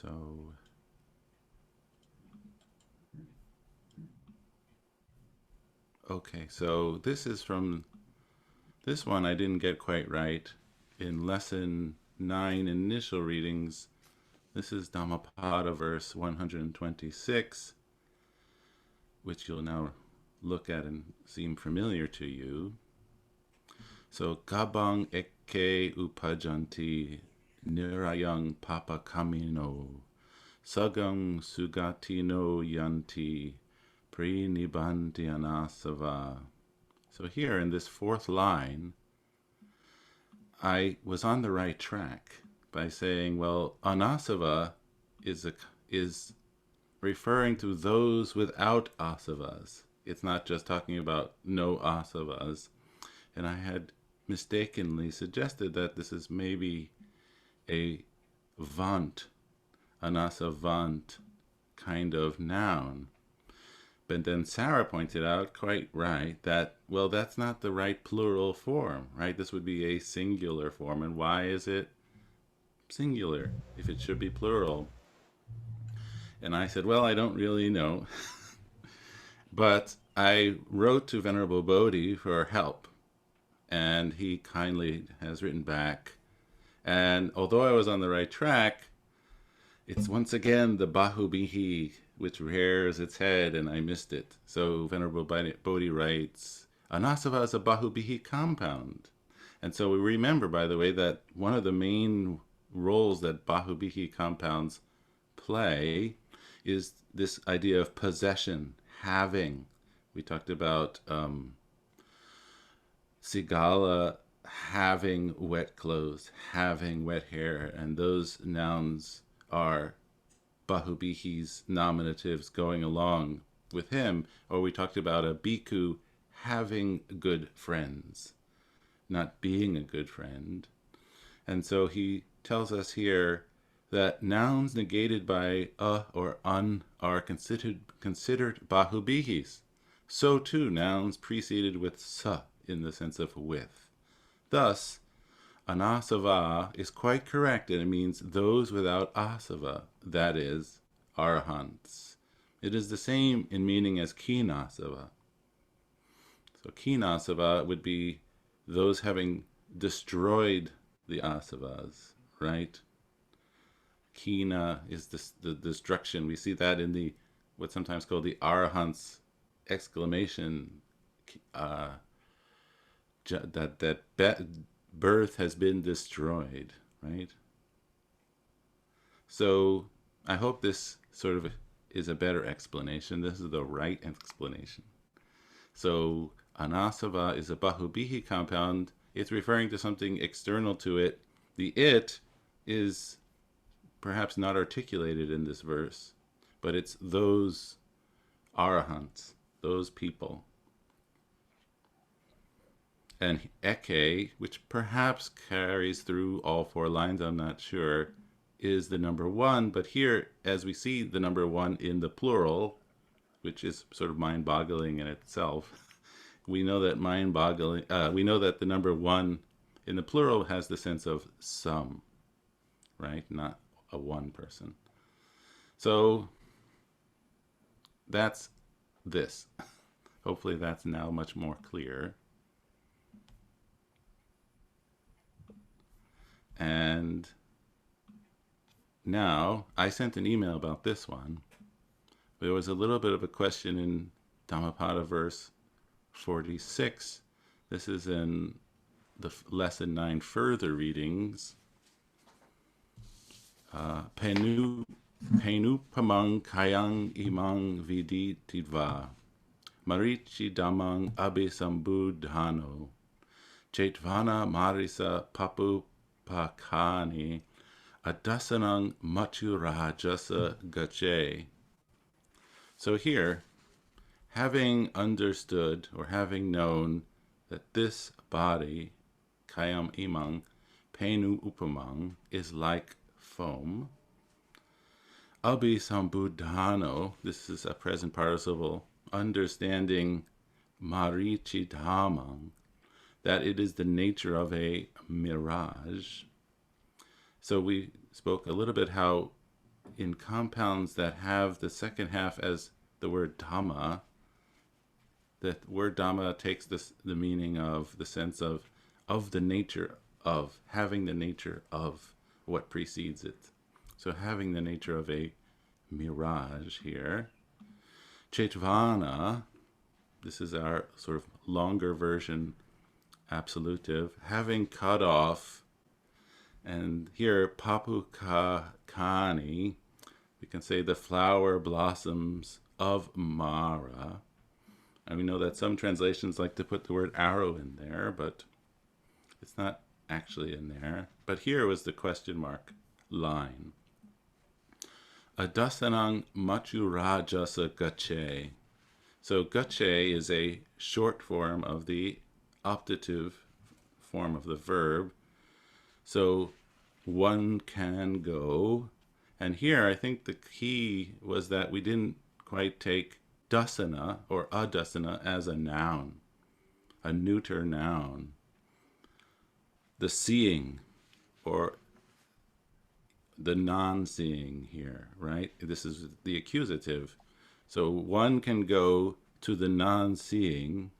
So okay, so this is from this one I didn't get quite right in lesson 9 initial readings. This is Dhammapada verse 126, which you'll now look at and seem familiar to you. So Gabang Eke Upajanti Nirayang Papa Kamino Sagang Sugatino Yanti Prinibanti Anasava. So here in this fourth line, I was on the right track by saying, well, Anasava is referring to those without asavas. It's not just talking about no asavas. And I had mistakenly suggested that this is maybe a vant, anasavant kind of noun. But then Sarah pointed out, quite right, that, well, that's not the right plural form, right? This would be a singular form. And why is it singular if it should be plural? And I said, well, I don't really know. But I wrote to Venerable Bodhi for help, and he kindly has written back. And although I was on the right track, it's once again the Bahubihi which rears its head, and I missed it. So Venerable Bodhi writes, Anasava is a Bahubihi compound. And so we remember, by the way, that one of the main roles that Bahubihi compounds play is this idea of possession, having. We talked about Sigala having wet clothes, having wet hair, and those nouns are Bahubihi's nominatives going along with him. Or we talked about a bhikkhu having good friends, not being a good friend. And so he tells us here that nouns negated by a or un are considered Bahubihis. So too nouns preceded with sa in the sense of with. Thus, anasava is quite correct, and it means those without asava, that is, arahants. It is the same in meaning as kinasava. So kinasava would be those having destroyed the asavas, right? Kina is the destruction. We see that in the what's sometimes called the arahants exclamation, that birth has been destroyed, right? So I hope this sort of is a better explanation. This is the right explanation. So anasava is a Bahubihi compound. It's referring to something external to it. The it is perhaps not articulated in this verse, but it's those arahants, those people. And eke, which perhaps carries through all 4 lines, I'm not sure, is the number 1. But here, as we see the number 1 in the plural, which is sort of mind-boggling in itself, we know that we know that the number 1 in the plural has the sense of some, right? Not a one person. So that's this. Hopefully that's now much more clear. And now I sent an email about this one. There was a little bit of a question in Dhammapada verse 46. This is in the lesson 9 further readings. Penupamang kayang imang viditidva marichi damang abhisambudhano chetvana marisa papu pakani adasanang maturajasa gache. So here, having understood or having known that this body, kayam imang, penu upamang, is like foam, abhisambudhano, this is a present participle, understanding marichidhamang, that it is the nature of a mirage. So we spoke a little bit how in compounds that have the second half as the word Dhamma, the word Dhamma takes the meaning of the sense of the nature of, having the nature of what precedes it. So having the nature of a mirage here. Chetvana, this is our sort of longer version absolutive, having cut off, and here papukani, we can say the flower blossoms of Mara. And we know that some translations like to put the word arrow in there, but it's not actually in there. But here was the question mark line. Adasanang machurajasa gache. So gache is a short form of the optative form of the verb. So one can go. And here I think the key was that we didn't quite take dasana or adasana as a noun, a neuter noun. The seeing or the non-seeing here, right? This is the accusative. So one can go to the non-seeing,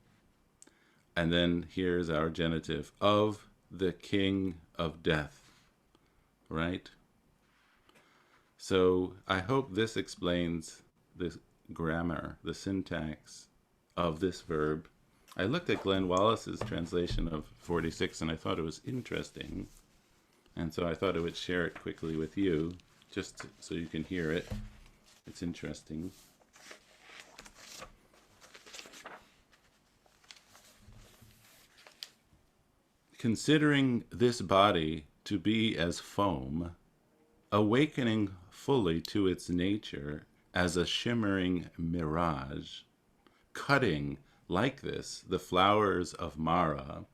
and then here's our genitive, of the king of death, right? So I hope this explains the grammar, the syntax of this verb. I looked at Glenn Wallace's translation of 46 and I thought it was interesting. And so I thought I would share it quickly with you, just so you can hear it. It's interesting. Considering this body to be as foam, awakening fully to its nature as a shimmering mirage, cutting like this the flowers of Mara,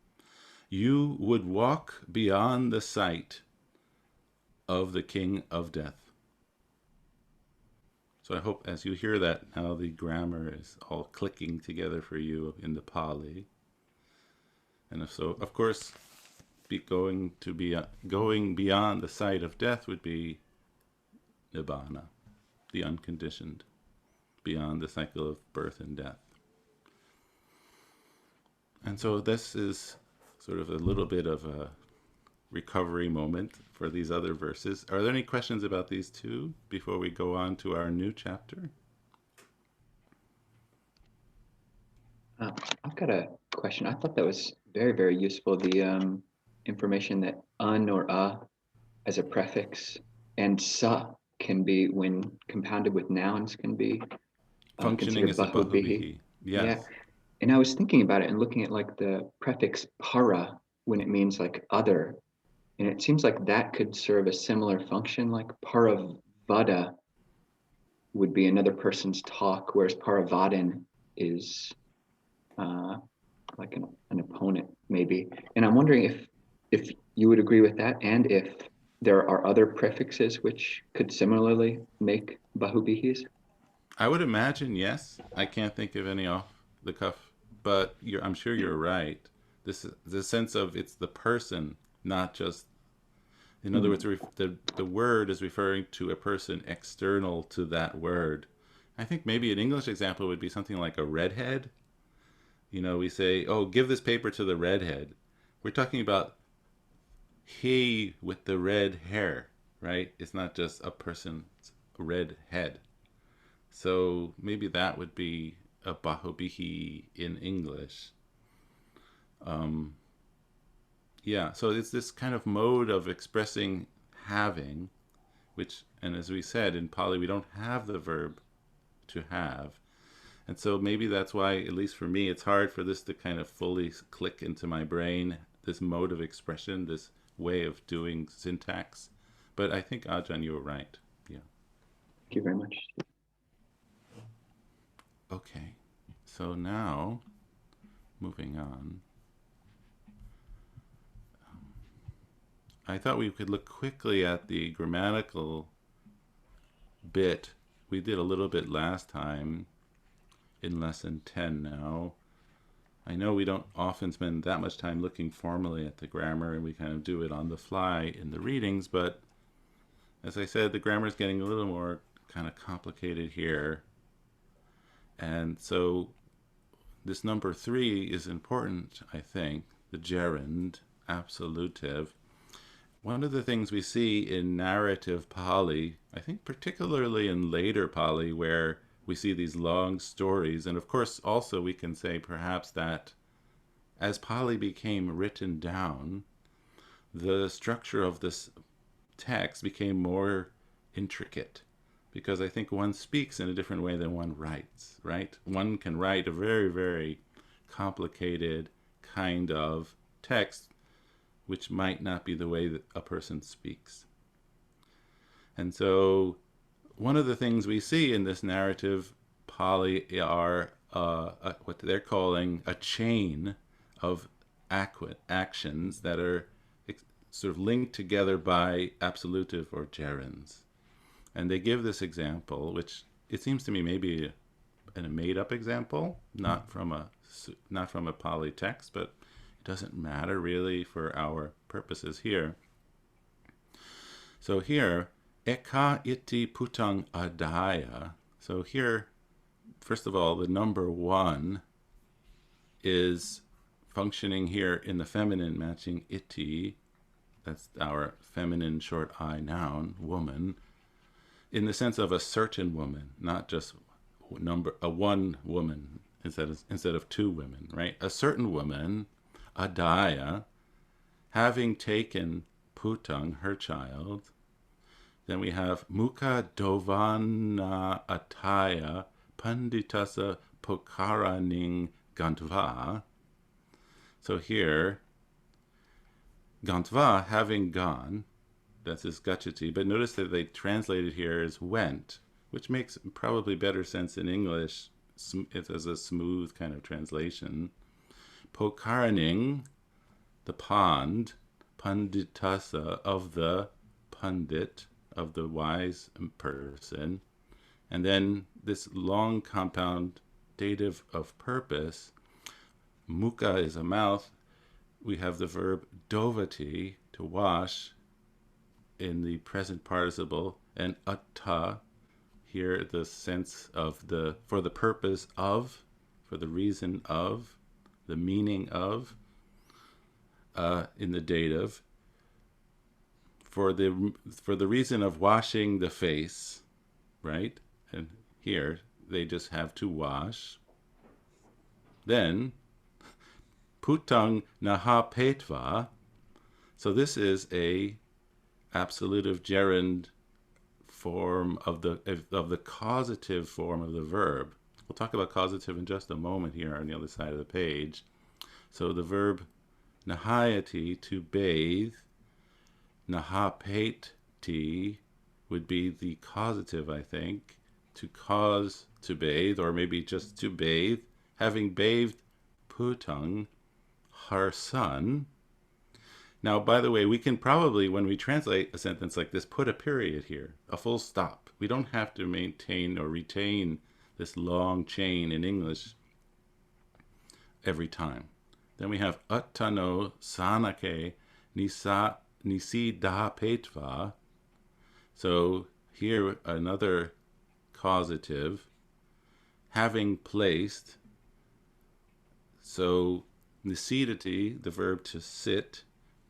you would walk beyond the sight of the king of death. So I hope as you hear that now the grammar is all clicking together for you in the Pali. And if so, of course, going beyond the sight of death would be nibbana, the unconditioned, beyond the cycle of birth and death. And so this is sort of a little bit of a recovery moment for these other verses. Are there any questions about these two before we go on to our new chapter? I've got a question. I thought that was very, very useful. The information that un or as a prefix and sa can be, when compounded with nouns, can be Functioning considered as a bahubihi. bahubihi. Yeah. Yes. And I was thinking about it and looking at like the prefix para when it means like other. And it seems like that could serve a similar function, like paravada would be another person's talk, whereas paravadan is like an opponent maybe. And I'm wondering if you would agree with that, and if there are other prefixes which could similarly make bahubihis. I would imagine yes. I can't think of any off the cuff, but I'm sure you're right. This is the sense of it's the person, not just. In other words, the word is referring to a person external to that word. I think maybe an English example would be something like a redhead. You know, we say, "Oh, give this paper to the redhead." We're talking about he with the red hair, right? It's not just a person's red head. So maybe that would be a bahubihi in English. Yeah, so it's this kind of mode of expressing having, which, and as we said, in Pali, we don't have the verb to have. And so maybe that's why, at least for me, it's hard for this to kind of fully click into my brain, this mode of expression, this way of doing syntax. But I think, Ajahn, you were right. Yeah. Thank you very much. Okay. So now, moving on. I thought we could look quickly at the grammatical bit. We did a little bit last time in lesson 10 now. I know we don't often spend that much time looking formally at the grammar, and we kind of do it on the fly in the readings, but As I said, the grammar is getting a little more kind of complicated here. And so this number 3 is important, I think, the gerund, absolutive. One of the things we see in narrative Pali, I think particularly in later Pali, where we see these long stories, and of course also we can say perhaps that as Pali became written down, the structure of this text became more intricate because I think one speaks in a different way than one writes, right? One can write a very, very complicated kind of text which might not be the way that a person speaks. And so one of the things we see in this narrative Pali are what they're calling a chain of actions that are sort of linked together by absolutive or gerunds. And they give this example, which it seems to me maybe a made-up example, not from a Pali text, but it doesn't matter really for our purposes here. So here, eka iti putang adaya. So here, first of all, the number 1 is functioning here in the feminine, matching iti. That's our feminine short I noun, woman, in the sense of a certain woman, not just one woman instead of 2 women, right? A certain woman, adaya, having taken putang, her child. Then we have muka dovana ataya panditasa pokaraning gantva. So here, gantva, having gone, that's his gachati, but notice that they translated here as went, which makes probably better sense in English. It has a smooth kind of translation. Pokaraning, the pond, panditasa, of the pundit, of the wise person. And then this long compound dative of purpose. Mukha is a mouth. We have the verb dovati, to wash, in the present participle, and atta, here the sense of the, for the purpose of, for the reason of, the meaning of, in the dative, for the reason of washing the face, right? And here they just have to wash. Then putang naha petva. So this is a absolutive gerund form of the causative form of the verb. We'll talk about causative in just a moment here on the other side of the page. So the verb nahayati, to bathe, nahapeti would be the causative, I think, to cause to bathe, or maybe just to bathe, having bathed putang, her son. Now, by the way, we can probably, when we translate a sentence like this, put a period here, a full stop. We don't have to maintain or retain this long chain in English every time. Then we have attano sanake nisi da petva. So here another causative, having placed. So nisidati, the verb to sit,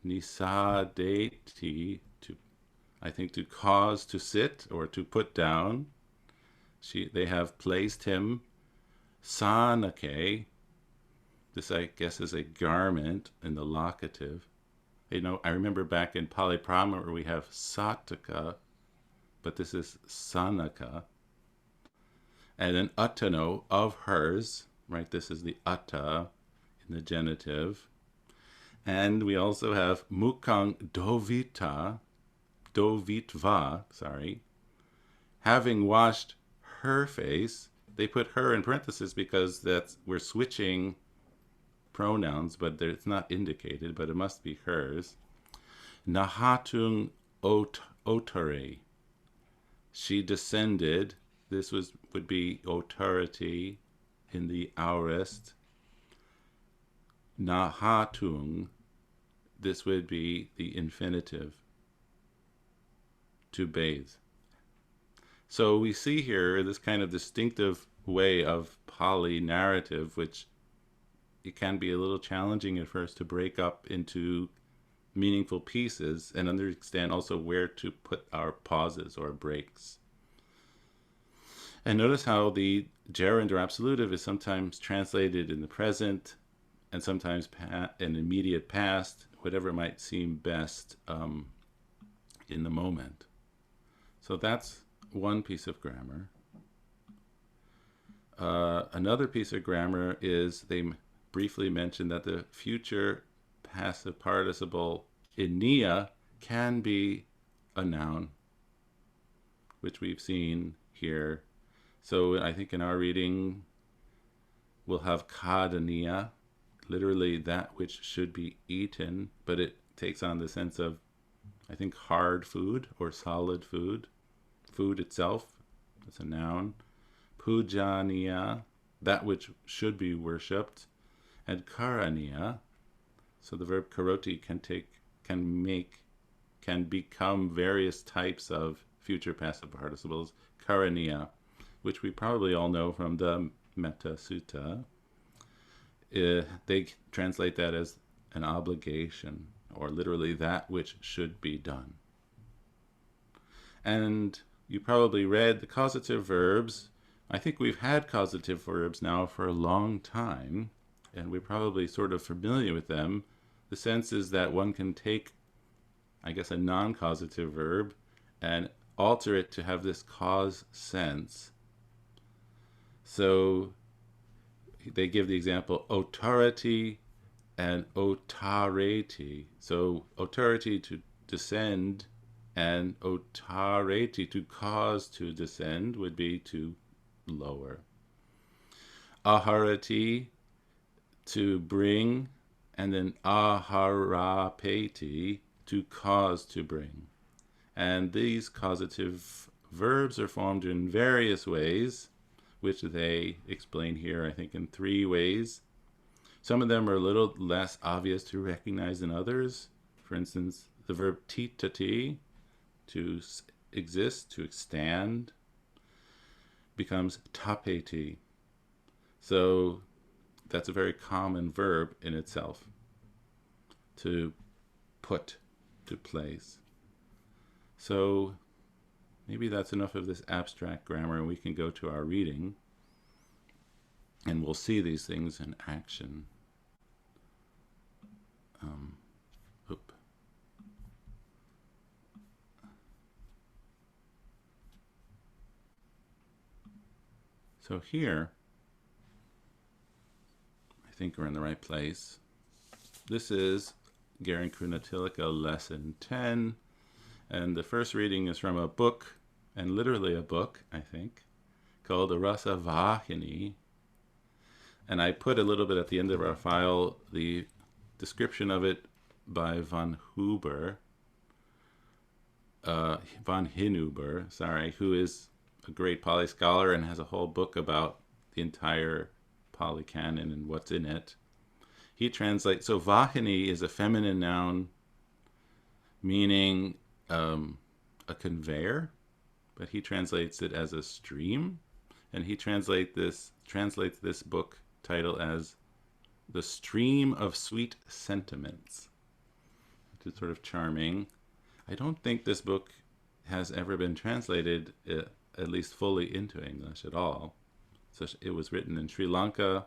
nisadeti, to, I think, to cause to sit or to put down. They have placed him. Sanake, this I guess is a garment in the locative. You know, I remember back in Pali Prama where we have sataka, but this is sanaka. And then attano, of hers, right? This is the atta in the genitive. And we also have mukang dovitva, having washed her face. They put her in parentheses because we're switching pronouns, but it's not indicated, but it must be hers. Nahatung otare, she descended. This would be authority in the aorist. Nahatung, this would be the infinitive. to bathe. So we see here this kind of distinctive way of Pali narrative, which it can be a little challenging at first to break up into meaningful pieces and understand also where to put our pauses or breaks. And notice how the gerund or absolutive is sometimes translated in the present and sometimes in immediate past, whatever might seem best in the moment. So that's one piece of grammar. Another piece of grammar is they briefly mentioned that the future passive participle in nia can be a noun, which we've seen here. So I think in our reading, we'll have kadania, literally that which should be eaten, but it takes on the sense of, I think, hard food or solid food. Food itself, that's a noun. Pujaniya, that which should be worshipped. And karaniya, so the verb karoti can become various types of future passive participles. Karaniya, which we probably all know from the Metta Sutta. They translate that as an obligation, or literally that which should be done. And you probably read the causative verbs. I think we've had causative verbs now for a long time, and we're probably sort of familiar with them. The sense is that one can take, I guess, a non-causative verb and alter it to have this cause sense. So they give the example authority and autareti. So authority to descend and autareti, to cause to descend, would be to lower. Aharati, to bring, and then aharapeti, to cause to bring. And these causative verbs are formed in various ways, which they explain here, I think, in 3 ways. Some of them are a little less obvious to recognize than others. For instance, the verb titati, to exist, to stand, becomes tapeti. So that's a very common verb in itself, to put, to place. So maybe that's enough of this abstract grammar, and we can go to our reading, and we'll see these things in action. So here, I think we're in the right place. This is Garen Kunatilaka Lesson 10, and the first reading is from a book, and literally a book, I think, called Rasa Vahini. And I put a little bit at the end of our file the description of it by von Hinuber, who is a great Pali scholar and has a whole book about the entire Pali canon and what's in it. He translates, so Vahini is a feminine noun meaning a conveyor, but he translates it as a stream, and he translates this book title as The Stream of Sweet Sentiments, which is sort of charming. I don't think this book has ever been translated, at least fully, into English at all. So it was written in Sri Lanka,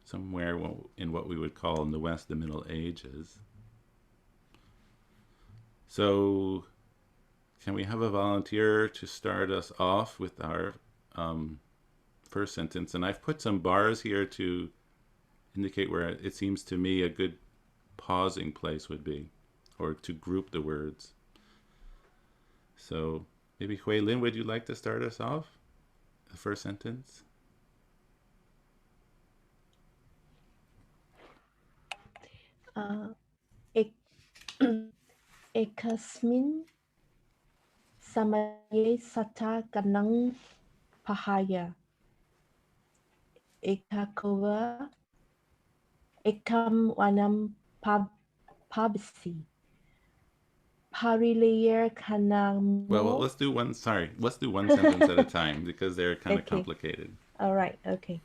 somewhere in what we would call in the West the Middle Ages. So can we have a volunteer to start us off with our first sentence? And I've put some bars here to indicate where it seems to me a good pausing place would be, or to group the words. So maybe Hui Lin, would you like to start us off? The first sentence? ek, ekasmin samaye sata kanang pahaya ekakova ekam wanam pabisi Parilayer Well, kanamo. let's do one. Sorry, let's do one sentence at a time because they're kind of Okay. complicated. All right. Okay.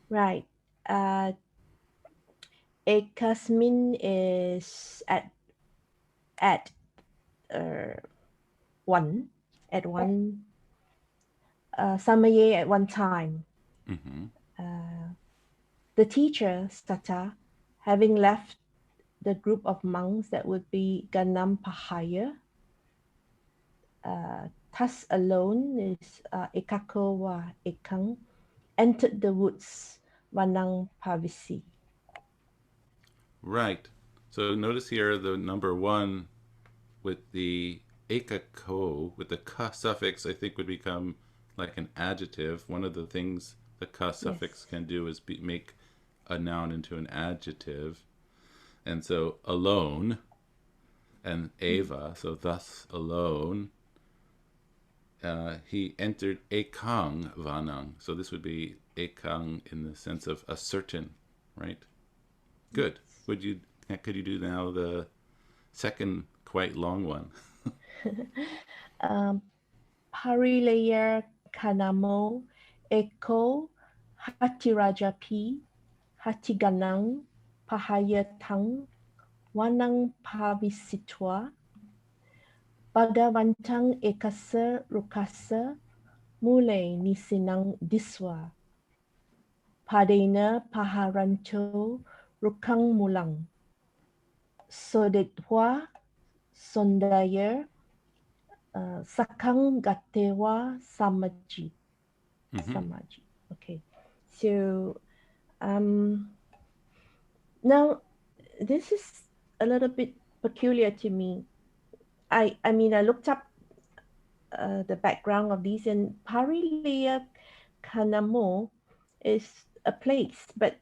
Right. Ekasmin is at uh, one at one samaye at one time. Mm-hmm. The teacher Sata, having left the group of monks that would be Ganam Pahaya, thus alone is Ekako wa Ekang, entered the woods Wanang Pavisi. Right. So notice here the number one with the ekako, with the ka suffix, I think would become like an adjective. One of the things the ka suffix Yes. can do is make a noun into an adjective. And so alone and eva, so thus alone, he entered ekang vanang. So this would be ekang in the sense of a certain, right? Good. Could you do now the second quite long one? Parilayer Kanamo Eko Hatirajapi Hatiganang Pahayatang Wanang Pavisitwa Bagawantang Ekasa Rukasa Mule Nisinang Diswa Padena Paharanto Rukang Mulang Sodetwa Sondaya Sakang Gatewa Samaji. Mm-hmm. Samaji. Okay. So now this is a little bit peculiar to me. I mean I looked up the background of these, and Parilia Kanamo is a place, but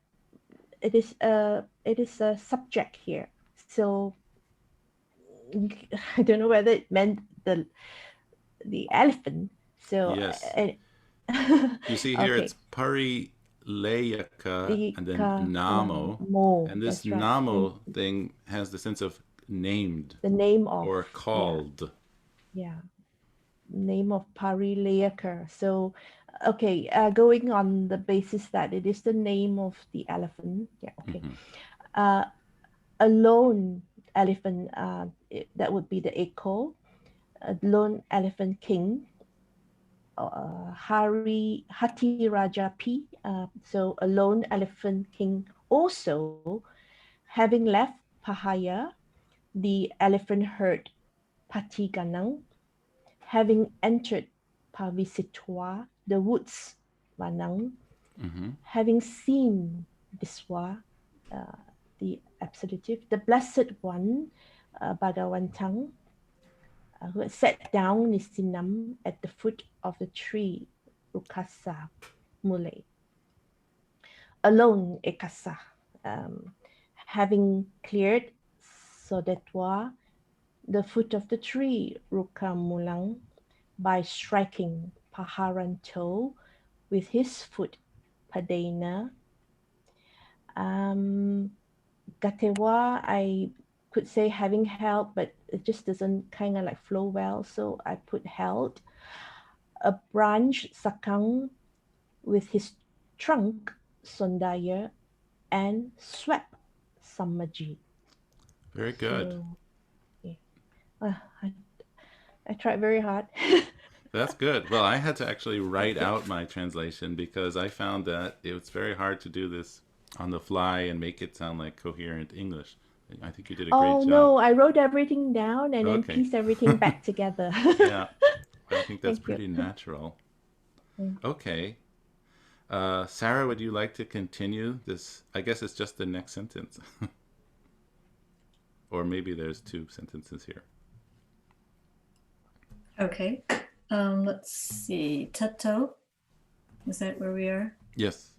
it is a subject here. So I don't know whether it meant the elephant. So Yes. You see here it's okay, pari layaka the and then namo. mo. And this That's right, and namo thing has the sense of named the name of, or yeah, called. yeah, name of Parileaker. So okay, going on the basis that it is the name of the elephant. Yeah, okay. Mm-hmm. Uh, a lone elephant. That would be the echo. A lone elephant king. Hati Raja P. So a lone elephant king also having left Pahaya, the elephant herd Patiganang, having entered Pavisitwa, the woods Wanang, Mm-hmm. having seen Biswa, uh, the absolutive, the blessed one, Bhagawantang, who had sat down Nisinam at the foot of the tree Rukasa Mule, alone Ekasa, having cleared Sodetwa, the foot of the tree Rukamulang, by striking Paharanto with his foot Padena. Gatewa, I could say having held, but it just doesn't kind of like flow well, so I put held. A branch Sakang with his trunk Sondaya and swept Samaji. Very good. So yeah, uh, I, I tried very hard. That's good. Well, I had to actually write out my translation because I found that it was very hard to do this on the fly and make it sound like coherent English. I think you did a great Oh job. no, I wrote everything down and then Okay. pieced everything back together. Yeah, I think that's Thank you. pretty natural. Mm. Okay. Sarah, would you like to continue this? I guess it's just the next sentence. Or maybe there's two sentences here. Okay. Let's see. Tato. Is that where we are? Yes.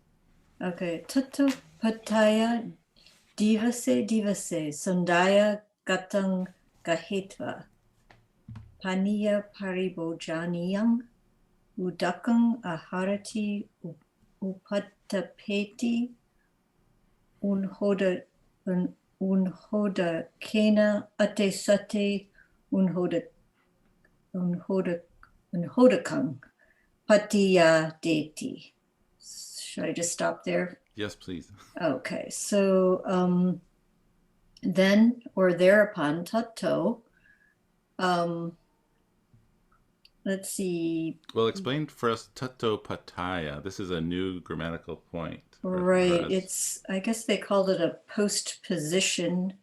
Okay. Tato pataya divase sondaya gatang gahitva paniya paribojaniyang udakang aharati upatapeti unhoda unhoda kena ate sate unhoda unhodakang patiya deti. Should I just stop there? Yes, please. Okay, so then or thereupon tato. Let's see. Well, explain for us tato pataya. This is a new grammatical point. Right. It's, I guess they called it a postposition.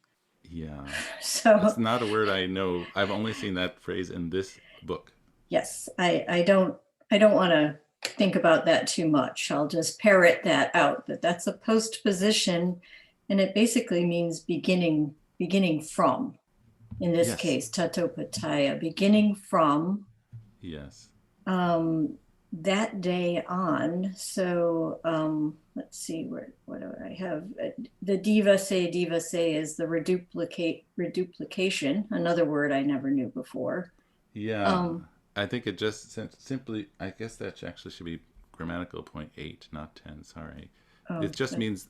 Yeah. So That's not a word I know. I've only seen that phrase in this book. yes, I don't want to think about that too much. I'll just parrot that out, that that's a postposition, and it basically means beginning from. In this Yes. case, tato pataya, beginning from. Yes. That day on. So let's see, what do I have? The diva se is the reduplication, another word I never knew before. Yeah. I think it just simply, I guess that actually should be grammatical point 8, not 10. Sorry. It just means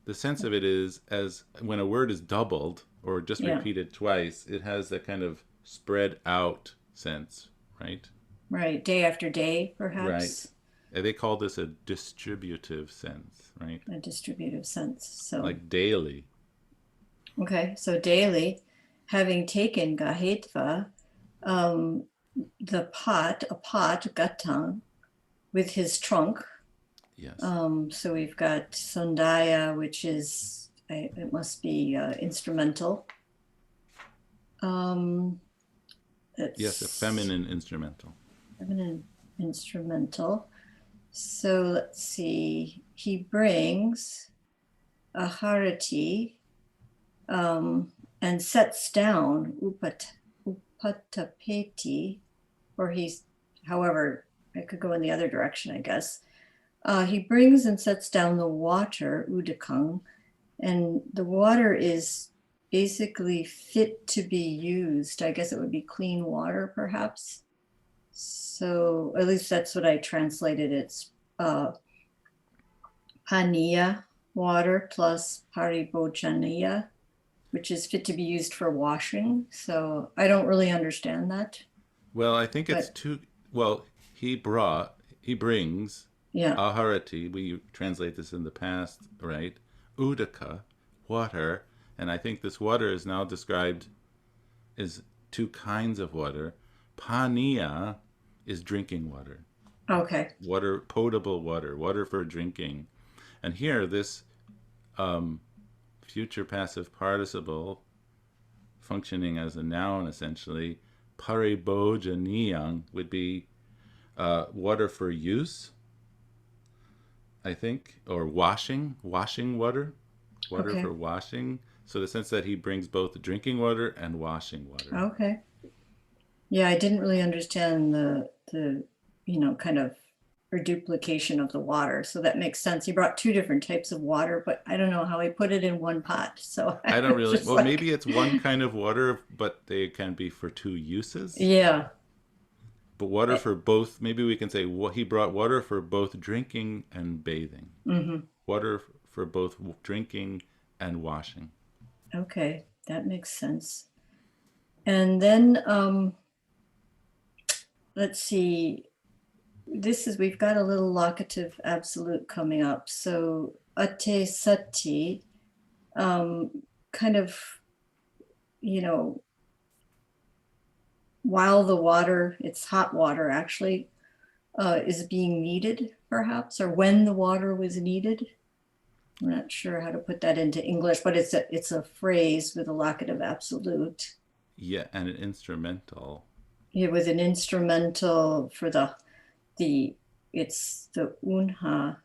the sense of it is as when a word is doubled or just repeated twice, it has that kind of spread out sense, right? Right, day after day, perhaps. Right. And they call this a distributive sense, right? A distributive sense. So like daily. Okay, so daily, having taken gahetva, a pot, gatang, with his trunk. Yes. So we've got sandaya, which is, it must be instrumental. Yes, a feminine instrumental. Feminine instrumental. So let's see. He brings a harati and sets down upatapeti, or he's, however, I could go in the other direction, I guess. He brings and sets down the water, udakang, and the water is basically fit to be used. I guess it would be clean water, perhaps. So at least that's what I translated. It's paniya, water, plus paribojaniya, which is fit to be used for washing. So I don't really understand that. Well, I think it's too, well, he brings aharati, we translate this in the past, right? Udaka, water, and I think this water is now described as two kinds of water. Paniya is drinking water. Okay. Water, potable water for drinking. And here, this future passive participle functioning as a noun, essentially, paribojaniyang would be water for use, I think, or washing water for washing. So the sense that he brings both drinking water and washing water. Okay. Yeah, I didn't really understand the kind of reduplication of the water. So that makes sense. He brought two different types of water, but I don't know how he put it in one pot. So I don't really, well, maybe it's one kind of water, but they can be for two uses. Yeah. But water for both, maybe we can say he brought water for both drinking and bathing. Mm-hmm. Water for both drinking and washing. Okay, that makes sense. And then let's see. We've got a little locative absolute coming up. So ate sati, kind of, while the water, it's hot water actually, is being needed, perhaps, or when the water was needed. I'm not sure how to put that into English, but it's a phrase with a locative absolute. Yeah, and an instrumental. Yeah, with an instrumental for it's the unha,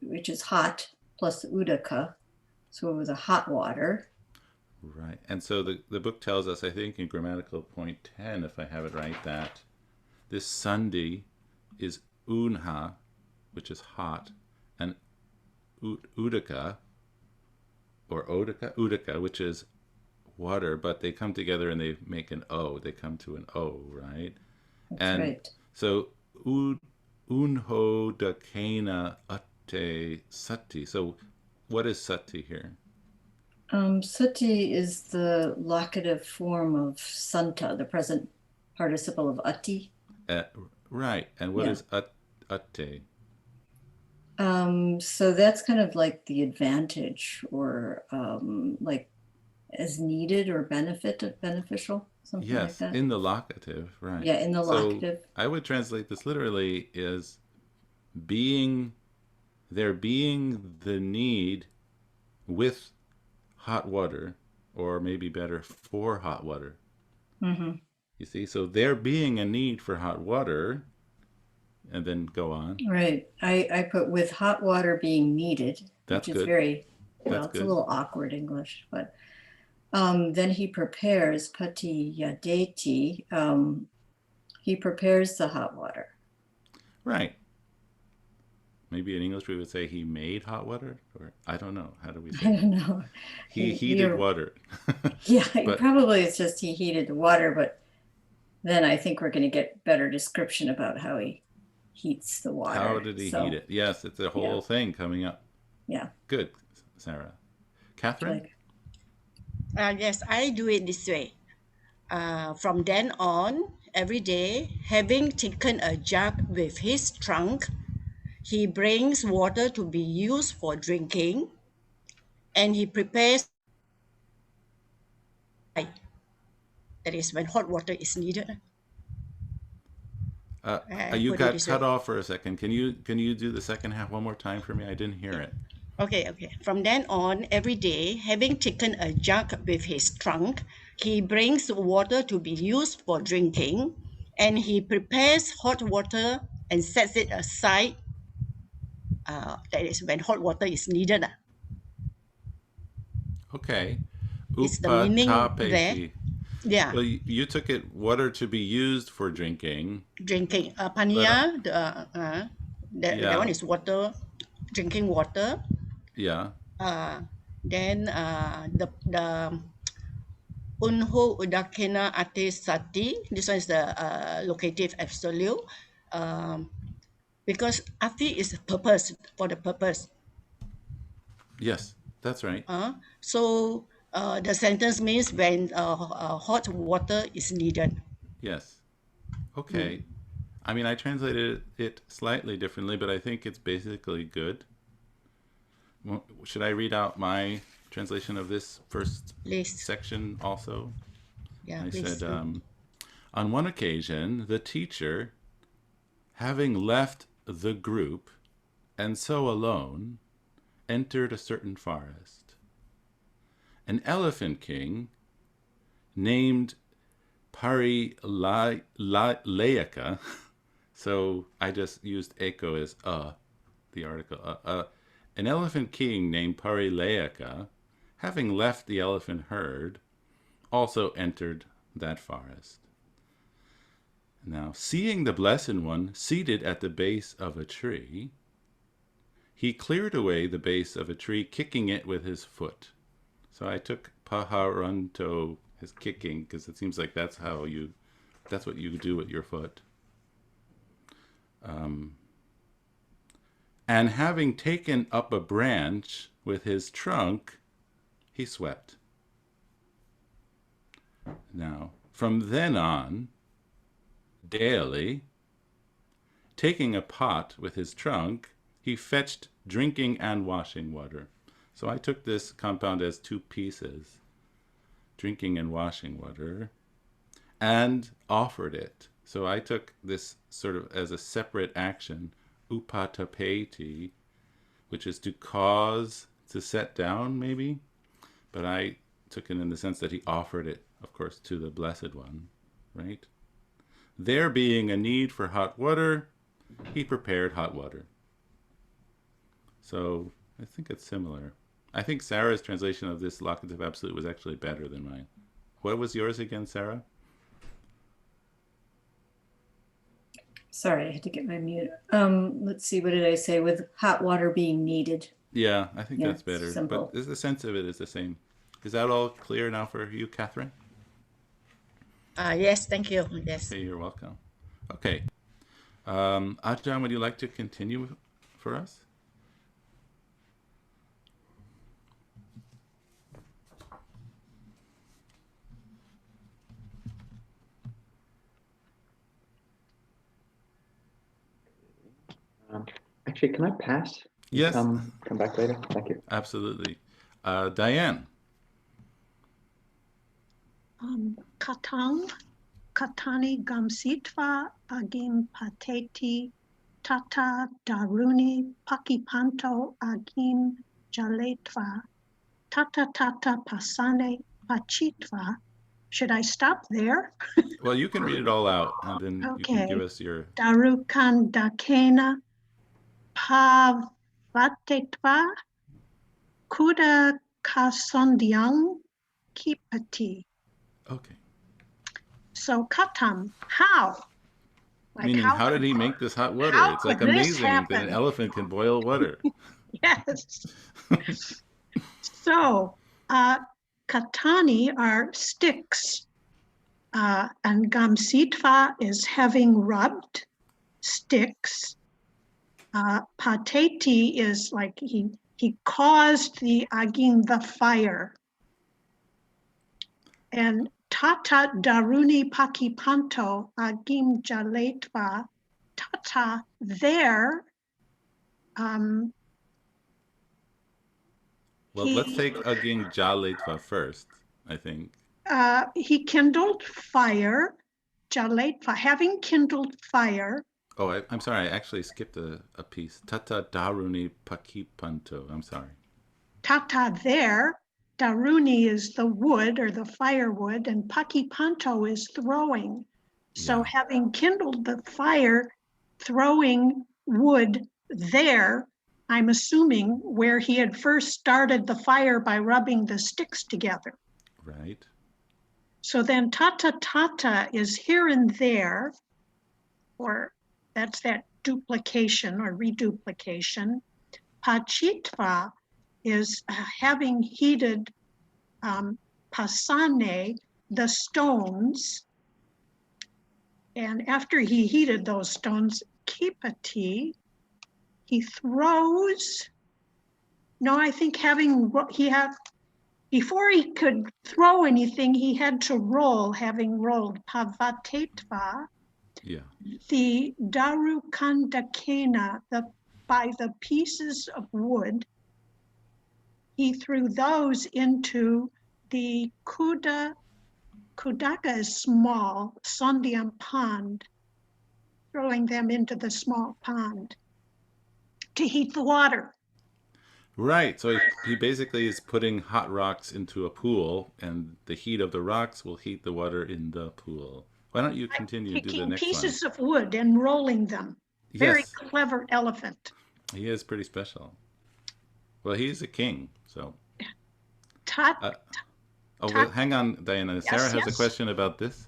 which is hot, plus the udaka, so it was a hot water. Right, and so the book tells us, I think in grammatical point 10, if I have it right, that this sandhi is unha, which is hot, and udaka, or udaka, which is water, but they come together and they make an O. They come to an O, right? That's right. So unho dakena ate sati. So what is sati here? Sati is the locative form of santa, the present participle of ati. Right. And what Yeah. is atte? So that's kind of like the advantage, or like as needed or beneficial, something like Yes, that. in the locative, right. Yeah, in the So locative. I would translate this literally as being there being the need with hot water, or maybe better, for hot water. Mm-hmm. You see, so there being a need for hot water, and then go on. Right. I put with hot water being needed, That's which is good. very, well, That's it's a good. little awkward English, but then he prepares pati yadeti. He prepares the hot water. Right. Maybe in English we would say he made hot water, or I don't know. How do we I say? don't know. He heated water. Yeah, But probably it's just he heated the water, but then I think we're going to get better description about how he heats the how water. did he heat So, it? Yes, it's a yeah, whole thing coming up. yeah. Good, Sarah. Catherine? Like, Yes, I do it this way. From then on, every day, having taken a jug with his trunk, he brings water to be used for drinking, and he prepares. That is when hot water is needed. I You put it got this cut way. off for a second. Can you do the second half one more time for me? I didn't hear it. Okay. From then on, every day, having taken a jug with his trunk, he brings water to be used for drinking, and he prepares hot water and sets it aside. That is when hot water is needed. Okay. It's the meaning there. Upatapeti. Yeah, Well, you took it water to be used for drinking, drinking. but Pania, that one yeah, is water, drinking water. yeah, Then the Unho Udakena Ate Sati. This one is the locative absolute. Um, because Ati is purpose, for the purpose. yes, that's right. So the sentence means when hot water is needed. Yes. Okay. I mean, I translated it slightly differently, but I think it's basically good. Should I read out my translation of this first Please. section also? Yeah, I please said, do. on one occasion, the teacher, having left the group and so alone, entered a certain forest. An elephant king named Parilayaka, so I just used echo as the article. An elephant king named Parilayaka, having left the elephant herd, also entered that forest. Now, seeing the Blessed One seated at the base of a tree, he cleared away the base of a tree, kicking it with his foot. So I took paharanto as kicking, because it seems like that's what you do with your foot. And having taken up a branch with his trunk, he swept. Now, from then on, daily, taking a pot with his trunk, he fetched drinking and washing water. So I took this compound as two pieces, drinking and washing water, and offered it. So I took this sort of as a separate action, upatapeti, which is to cause, to set down maybe, but I took it in the sense that he offered it, of course, to the Blessed One, right? There being a need for hot water, he prepared hot water. So I think it's similar. I think Sarah's translation of this locative absolute was actually better than mine. What was yours again, Sarah? sorry, I had to get my mute. Let's see, what did I say? With hot water being needed. Yeah, I think Yeah, that's better. simple. But the sense of it is the same. Is that all clear now for you, Catherine? Yes, thank you. Yes. Okay, you're welcome. Okay. Ajahn, would you like to continue for us? Actually, can I pass? And Yes, come back later. Thank you. absolutely. Diane. Katang, Katani Gamsitva Agim Pateti Tata Daruni Pakipanto Agim Jaletva Tata Tata Pasane Pachitva. Should I stop there? Well, you can read it all out, and then you can give Okay. us your... Darukan Dakena Pavatetva Kuda Kasondyang Kipati. Okay. So Katam, how? Like Meaning, how did he make this hot water? how It's could like this amazing that an happen? elephant can boil water. Yes. So katani are sticks, and gamsitva is having rubbed sticks. Pateti is like he caused the agin, the fire. And tata daruni pakipanto agim jaletva, tata there. Well, let's take Aging Jaletva first, I think. He kindled fire, jaletva, having kindled fire. Oh, I'm sorry. I actually skipped a piece. Tata Daruni Pakipanto. I'm sorry. Tata there, daruni is the wood or the firewood, and pakipanto is throwing. So Yeah. having kindled the fire, throwing wood there, I'm assuming where he had first started the fire by rubbing the sticks together. Right. So then tata tata is here and there, or that's that duplication or reduplication. Pachitva is having heated pasane, the stones. And after he heated those stones, kipati, he throws. No, I think before he could throw anything, he had to roll, having rolled. Pavatetva, Yeah. the darukandakena, by the pieces of wood, he threw those into the kudaka is small, sondiam pond, throwing them into the small pond to heat the water. Right. So he basically is putting hot rocks into a pool, and the heat of the rocks will heat the water in the pool. Why don't you continue to do the Taking next one? pieces of wood and rolling them. Very Yes. clever elephant. He is pretty special. Well, he's a king, so... well, hang on, Diana. Sarah has a question about this.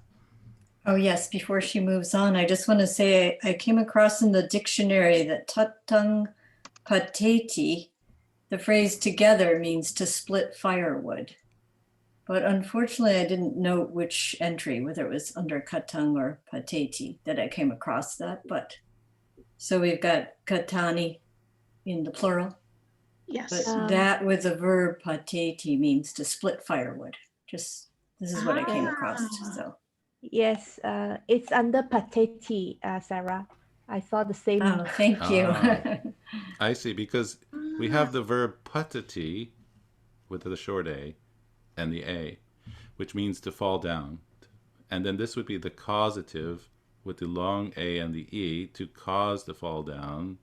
Oh, yes. Before she moves on, I just want to say I came across in the dictionary that tatang pateti, the phrase together, means to split firewood. But unfortunately, I didn't note which entry, whether it was under katang or pateti, that I came across that. But so we've got katani in the plural. Yes. But that with the verb pateti means to split firewood. Just this is what I came across. So Yes, it's under pateti, Sarah. I saw the same. oh, thank you. I see, because we have the verb patati with the short a and the a, which means to fall down. And then this would be the causative with the long a and the e, to cause the fall down.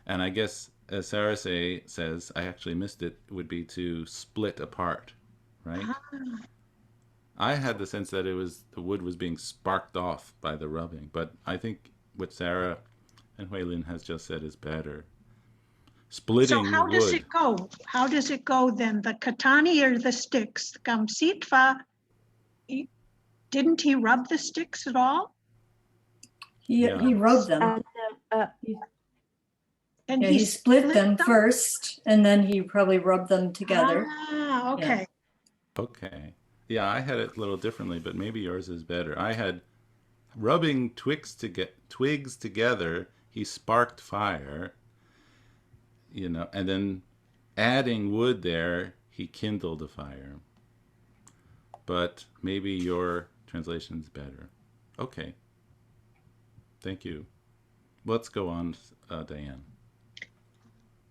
And I guess, as Sarah says, I actually missed it, would be to split apart, right? I had the sense that the wood was being sparked off by the rubbing, but I think what Sarah and Huilin has just said is better. Splitting So how wood. does it go? How does it go then? The katani or the sticks? Gamsitva, didn't he rub the sticks at all? He rubbed them. And he split them first, and then he probably rubbed them together. Ah, okay. Yeah. Okay. Yeah, I had it a little differently, but maybe yours is better. I had rubbing twigs together, he sparked fire, and then adding wood there, he kindled a fire. But maybe your translation's better. Okay. Thank you. Let's go on, Diane.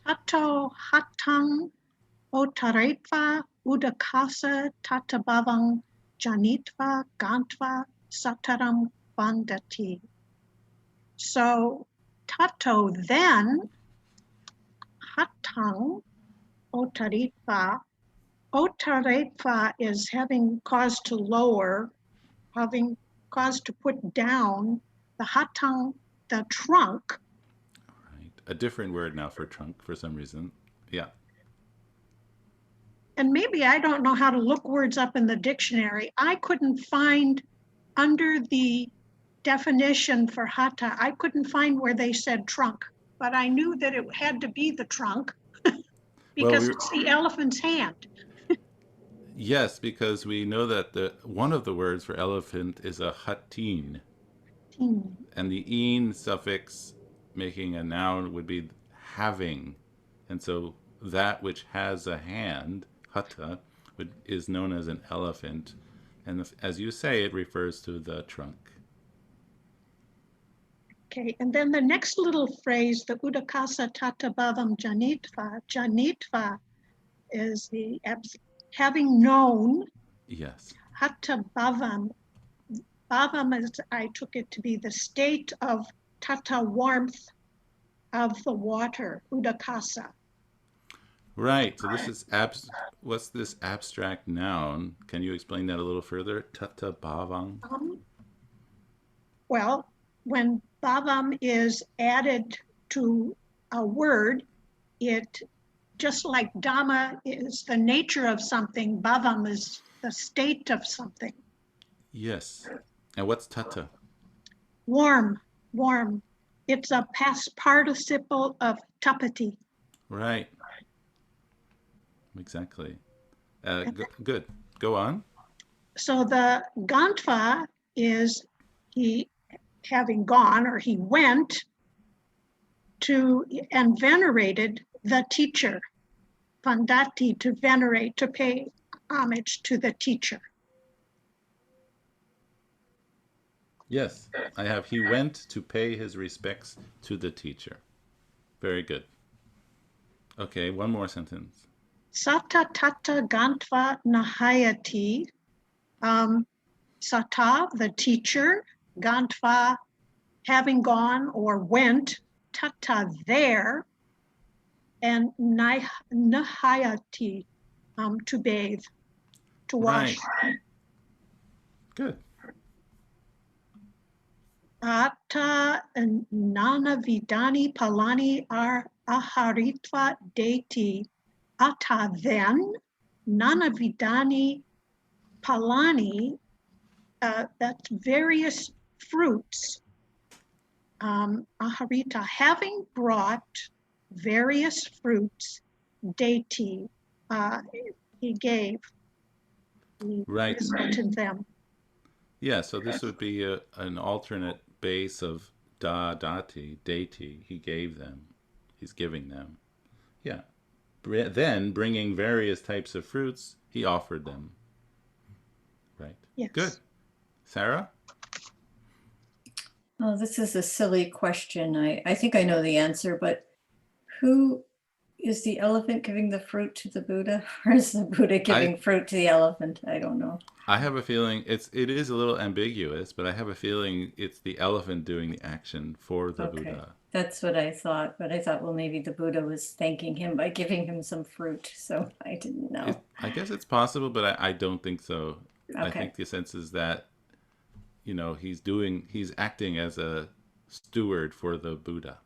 Tato hatang otaretva udakasa tatabavang janitva gantva sataram vandati. So tato then hatang otaretva. Otaretva is having caused to lower, having caused to put down the hatang, the trunk. Right. A different word now for trunk for some reason. Yeah. And maybe I don't know how to look words up in the dictionary. I couldn't find under the definition for hata, I couldn't find where they said trunk, but I knew that it had to be the trunk because it's the elephant's hand. Yes, because we know that one of the words for elephant is a hatin, and the "een" suffix making a noun would be having, and so that which has a hand, hata, is known as an elephant, and as you say, it refers to the trunk. Okay, and then the next little phrase, the udakasa tatabhavam janitva. Janitva is the having known. Yes. Hatha bhavam. Bhavam is, I took it to be the state of tata warmth of the water, udakasa. Right. So this is what's this abstract noun? Can you explain that a little further? Tata bhavang. Well, when bhavam is added to a word, it just like dhamma is the nature of something, bhavam is the state of something. Yes. And what's tata? Warm, warm. It's a past participle of tapati. Right. Exactly. Good. Go on. So the gantva is he having gone, or he went to and venerated the teacher. Vandati, to venerate, to pay homage to the teacher. Yes, I have. He went to pay his respects to the teacher. Very good. Okay, one more sentence. Sata tata gantva nahayati. Sata, the teacher, gantva, having gone or went, tata, there, and nahayati, to bathe, to wash. Right. Good. Ata nana vidani palani are aharitva deti. Ata then, nana vidani palani, that's various fruits. Aharita, having brought various fruits, deti, he gave, he presented them. Yeah, so this would be an alternate base of dati, deity. He gave them. He's giving them. Yeah. Then, bringing various types of fruits, he offered them. Right. Yes. Good. Sarah? Oh, this is a silly question. I think I know the answer, but who is the elephant giving the fruit to the Buddha, or is the Buddha giving fruit to the elephant? I don't know. I have a feeling it is a little ambiguous, but I have a feeling it's the elephant doing the action for the Buddha. That's what I thought, but I thought, well, maybe the Buddha was thanking him by giving him some fruit, so I didn't know. I guess it's possible, but I don't think so. Okay. I think the sense is that, he's acting as a steward for the Buddha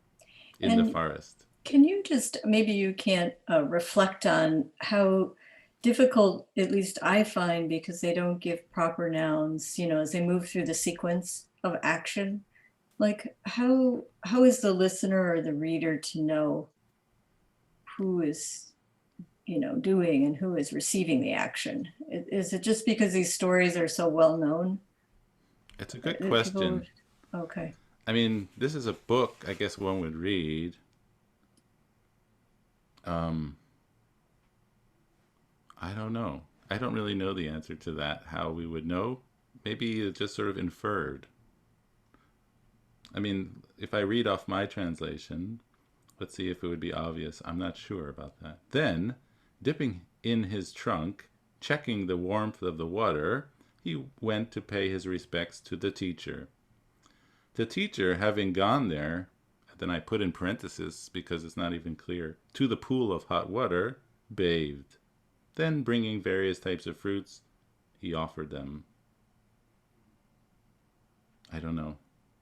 in the forest. Can you just, maybe you can't reflect on how difficult, at least I find, because they don't give proper nouns, as they move through the sequence of action. Like how is the listener or the reader to know who is, doing and who is receiving the action? Is it just because these stories are so well known? It's a good question. Okay. I mean, this is a book I guess one would read. I don't know. I don't really know the answer to that, how we would know. Maybe it's just sort of inferred. I mean, if I read off my translation, let's see if it would be obvious. I'm not sure about that. Then, dipping in his trunk, checking the warmth of the water, he went to pay his respects to the teacher. The teacher, having gone there, then I put in parentheses because it's not even clear, to the pool of hot water, bathed. Then, bringing various types of fruits, he offered them. I don't know.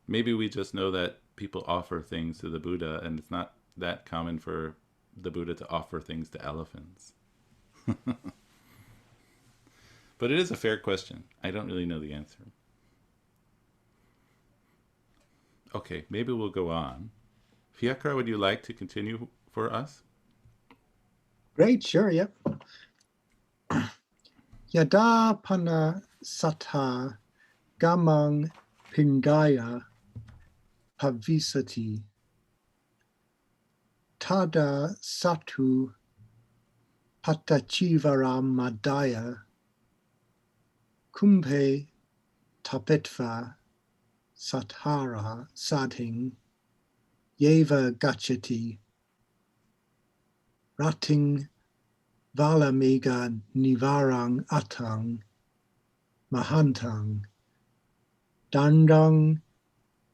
Maybe we just know that people offer things to the Buddha, and it's not that common for the Buddha to offer things to elephants. But it is a fair question. I don't really know the answer. Okay, maybe we'll go on. Fiakra, would you like to continue for us? Great, sure, yep. Yada pana satha gamang pindaya pavisati tada satu patachivaram madaya kumbhe tapetva sathara sadhing yeva gachati rating valamega nivarang atang mahantang dandang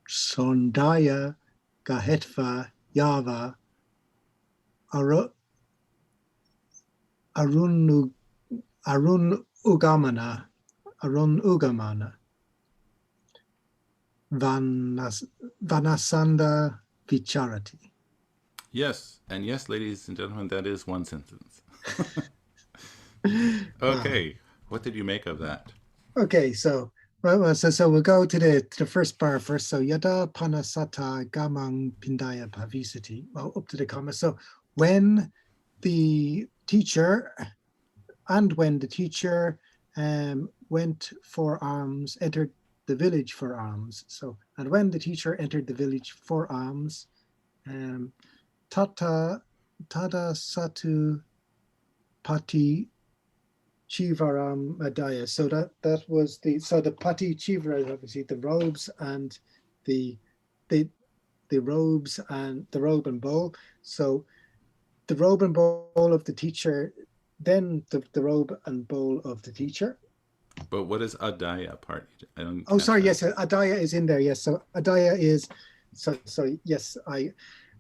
sondaya gahetva yava arun ugamana vanasanda vicharati. Yes, and yes, ladies and gentlemen, that is one sentence. Okay, what did you make of that? Okay, so so we'll go to the first bar first. So yada panasata gamang pindaya pavisati. Well, up to the comma. So when the teacher went for alms, entered the village for alms. So, and when the teacher entered the village for alms, tada satu pati chivaram madaya. So that was the pati chivara, obviously the robes and the robes and the robe and bowl. So the robe and bowl of the teacher, then the robe and bowl of the teacher. But what is adaya part? I don't. Oh, sorry. Yes, adaya is in there. Yes, so adaya is. So yes, I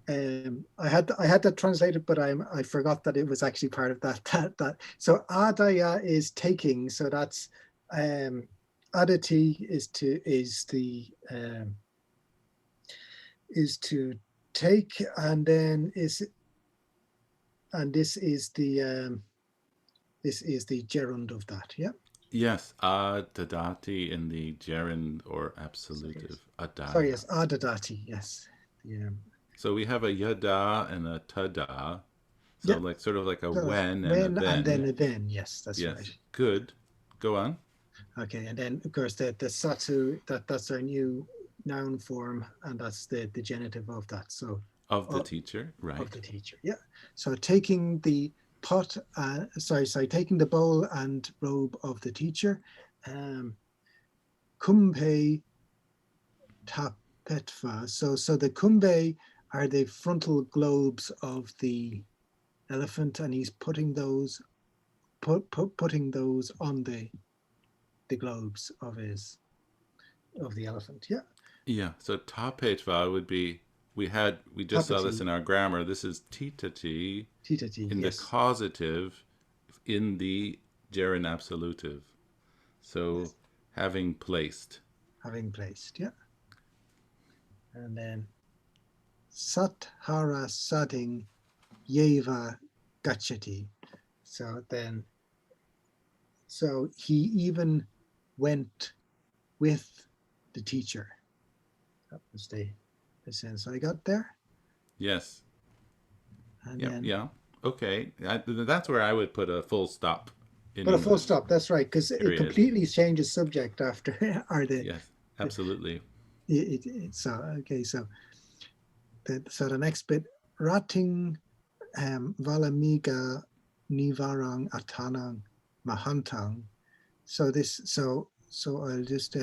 had that translated, but I forgot that it was actually part of that. So adaya is taking. So that's adati is to take, and then this is the gerund of that. Yeah. Yes, adadati in the gerund or absolutive. Adaya. Sorry, yes, adadati. Yes. Yeah. So we have a yada and a tada. So Yeah. like sort of like a So when and a then. And then a then. Yes, that's yes. right. Good. Go on. Okay, and then of course the satu, that's our new noun form, and that's the genitive of that. So of the teacher, right? Of the teacher, yeah. So taking the pot, taking the bowl and robe of the teacher, kumbhe tapetva. So the kumbhe are the frontal globes of the elephant, and he's putting those putting those on the globes of the elephant. Yeah. Yeah. So tapetva would be we just saw this in our grammar. This is titati in the causative in the gerund absolutive. So having placed. Yeah. And then sathara sading yeva gachati. So he even went with the teacher. That was the sense I got there. Yes. And then, yeah. Okay. That's where I would put a full stop. But a full stop. That's right, because it completely changes subject after. Yes, absolutely. So the next bit, rating valamiga nivarang atanang mahantang. So I'll just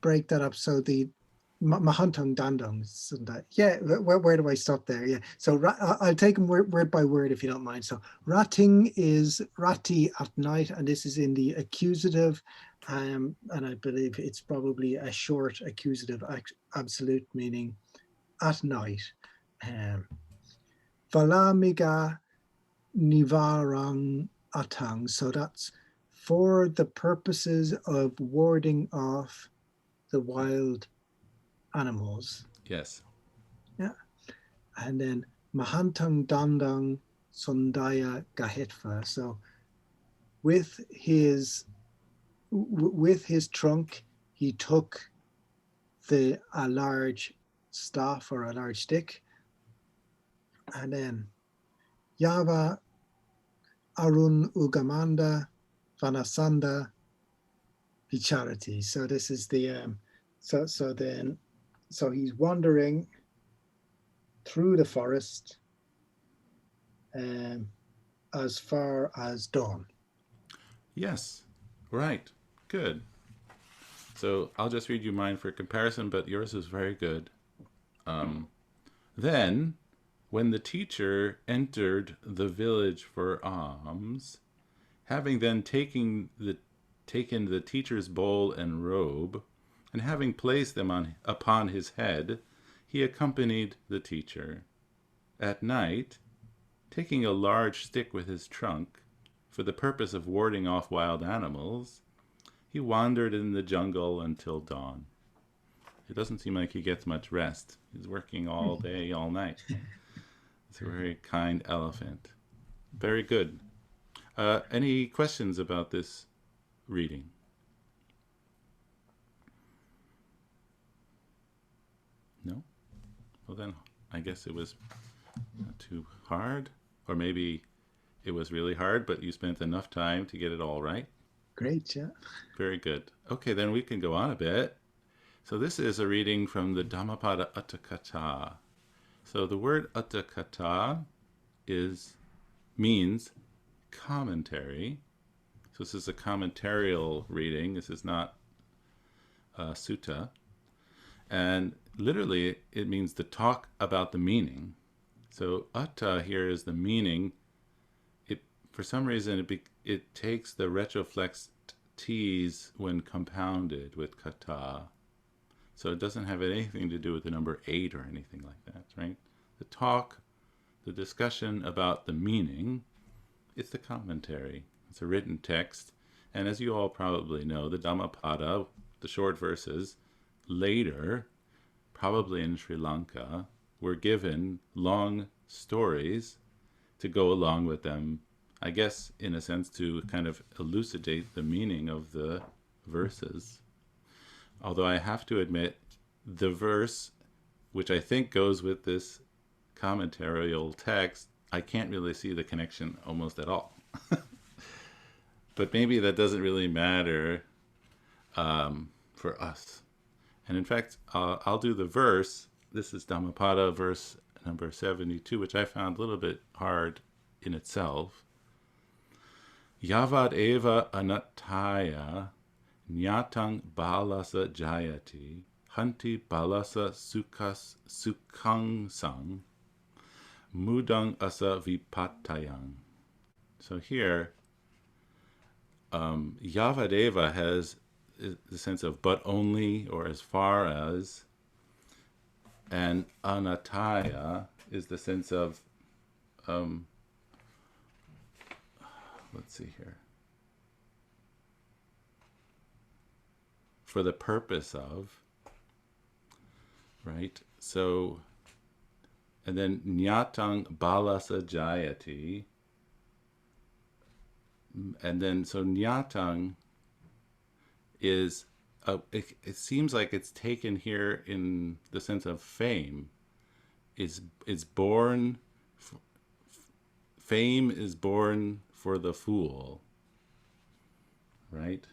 break that up. So the Mahantang Dandang Sunda. Yeah, where do I stop there? Yeah, so I'll take them word by word if you don't mind. So ratting is rati at night, and this is in the accusative, and I believe it's probably a short accusative absolute, meaning at night. Valamiga nivarang atang, so that's for the purposes of warding off the wild animals. Yes. Yeah. And then Mahantang Dandang Sundaya Gahitva. So with his trunk, he took a large staff or a large stick. And then Yava Arun Ugamanda Vanasanda Vicharati. So this is the so he's wandering through the forest as far as dawn. Yes. Right. Good. So I'll just read you mine for comparison, but yours is very good. Then, when the teacher entered the village for alms, having then taken the teacher's bowl and robe, and having placed them upon his head, he accompanied the teacher. At night, taking a large stick with his trunk, for the purpose of warding off wild animals, he wandered in the jungle until dawn. It doesn't seem like he gets much rest. He's working all day, all night. It's a very kind elephant. Very good. Any questions about this reading? No? Well then, I guess it was not too hard. Or maybe it was really hard, but you spent enough time to get it all right. Great, yeah. Very good. Okay, then we can go on a bit. So this is a reading from the Dhammapada Atthakatha. So the word Atthakatha means commentary. So this is a commentarial reading. This is not a sutta. And literally it means to talk about the meaning. So atta here is the meaning. For some reason it takes the retroflexed t's when compounded with kata. So it doesn't have anything to do with the number 8 or anything like that, right? The discussion about the meaning, it's the commentary. It's a written text. And as you all probably know, the Dhammapada, the short verses, later, probably in Sri Lanka, were given long stories to go along with them, I guess, in a sense, to kind of elucidate the meaning of the verses. Although I have to admit, the verse, which I think goes with this commentarial text, I can't really see the connection almost at all. But maybe that doesn't really matter for us. And in fact, I'll do the verse. This is Dhammapada, verse number 72, which I found a little bit hard in itself. Yavad eva anattaya nyatang balasa jayati hanti balasa sukhang sang mudang asa vipatayang. So here, Yavadeva has the sense of but only or as far as, and anataya is the sense of, let's see here, for the purpose of, right? So, and then nyatang balasa jayati, and then so nyatang is, it seems like it's taken here in the sense of fame. Is born, fame is born for the fool, right?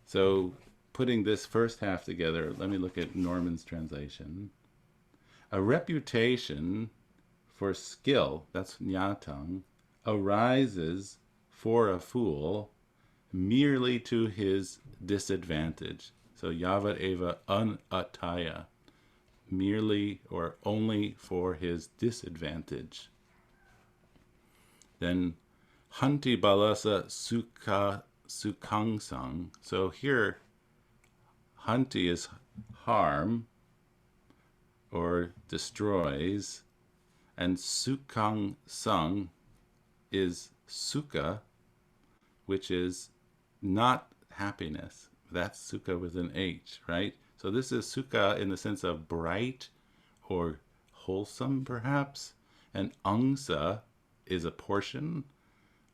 So putting this first half together, let me look at Norman's translation. A reputation for skill, that's nyatang, arises for a fool merely to his disadvantage. So yavat eva unataya, merely or only for his disadvantage. Then hanti balasa sukangsang. So here, hanti is harm or destroys, and sukang sang is sukha, which is not happiness. That's sukha with an H, right? So this is sukha in the sense of bright or wholesome, perhaps. And angsa is a portion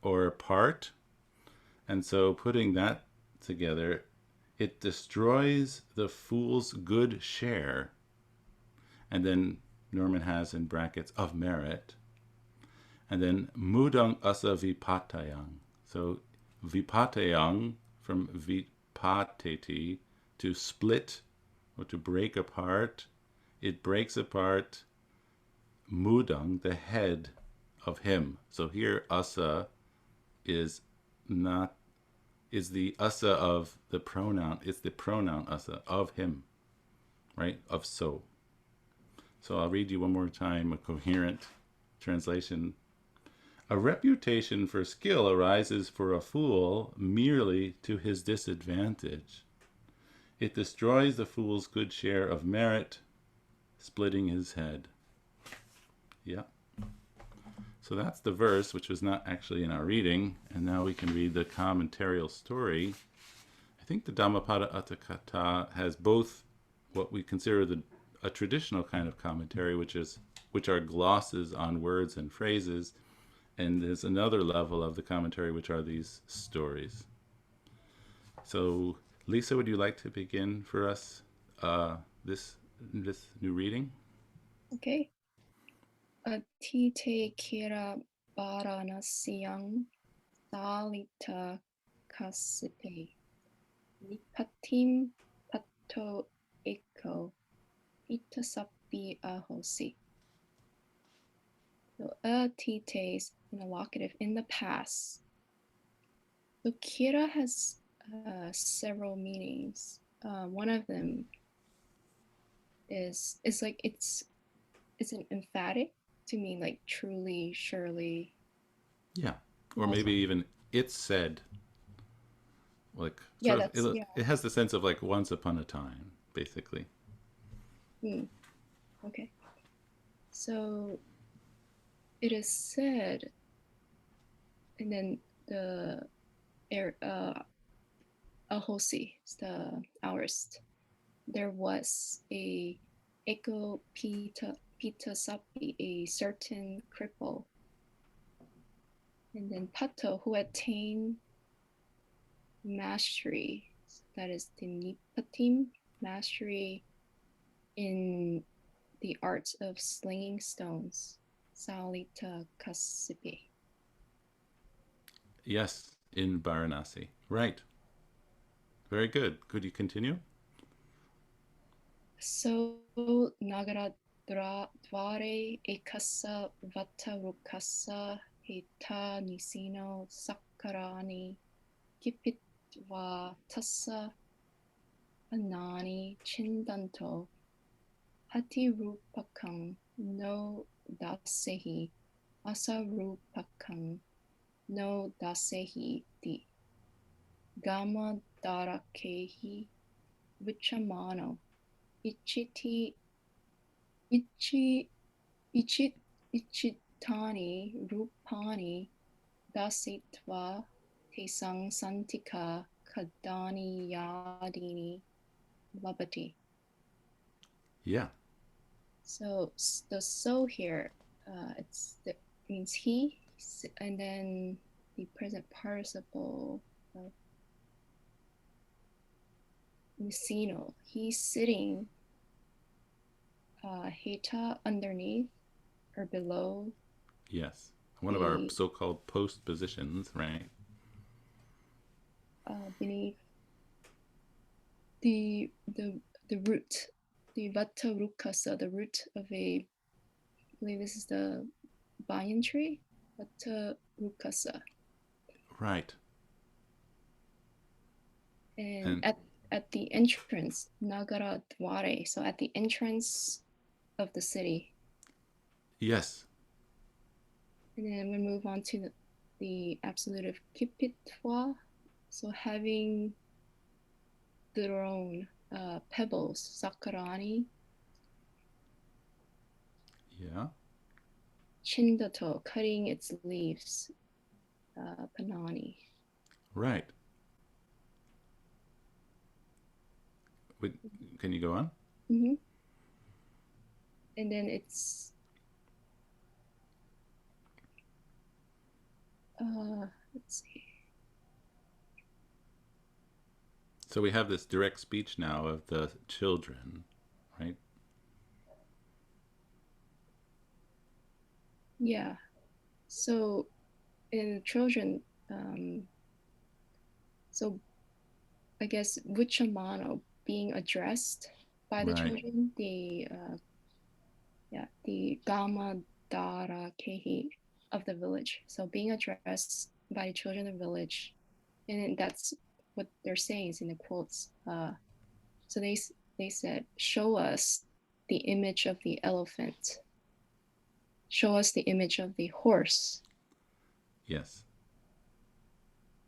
or a part. And so putting that together, it destroys the fool's good share. And then Norman has in brackets of merit. And then mudang asa vipatayang. So vipatayang from vipateti, to split or to break apart. It breaks apart mudang, the head of him. So here asa is not, is the asa of the pronoun. It's the pronoun asa of him, right? Of so. So I'll read you one more time a coherent translation. A reputation for skill arises for a fool merely to his disadvantage. It destroys the fool's good share of merit, splitting his head. Yeah. So that's the verse, which was not actually in our reading. And now we can read the commentarial story. I think the Dhammapada Atthakatha has both what we consider a traditional kind of commentary, which are glosses on words and phrases, and there's another level of the commentary, which are these stories. So, Lisa, would you like to begin for us this new reading? Okay. Atite kira Varanasiyang salita kasipe nipatim patto eko itasapi ahosi. So atite is an allocative in the past. So kira has several meanings. One of them is like it's an emphatic to mean like truly, surely. Yeah, or maybe even it's said. Like Yeah, sort of, it has the sense of like once upon a time, basically. Okay. So it is said, and then the ahosi is the hours. There was a eko pita sapi, a certain cripple, and then pato, who attained mastery, that is the nipatim, mastery in the art of slinging stones, salita kasipi. Yes, in Varanasi. Right. Very good. Could you continue? So Nagara dvare ekasa vatarukasa heta nisino sakarani kipitva tassa anani chindanto hatirupakam no dasehi asarupakam no dasehi di gama darakehi vichamano ichitani rupani dasitva tesang santika kadani yadini labati. Yeah. So the so here, means he, and then the present participle of Nisino. He's sitting heta underneath or below. Yes. One of our so-called post positions, right? Beneath the root, the vata rukasa, the root of I believe this is the banyan tree, vata rukasa. Right. And at the entrance, Nagara Dware, so at the entrance of the city. Yes. And then we move on to the absolutive kipitwa, so having thrown pebbles, sakurani, Yeah. chindato, cutting its leaves, panani. Right. Wait, can you go on? Mm-hmm. And then it's let's see. So we have this direct speech now of the children, right? Yeah. So in children, so I guess Vuchamano being addressed by the Right. children, the Gama Dara Kehi of the village. So being addressed by the children of the village, and that's what they're saying is in the quotes. So they said, "Show us the image of the elephant. Show us the image of the horse." Yes.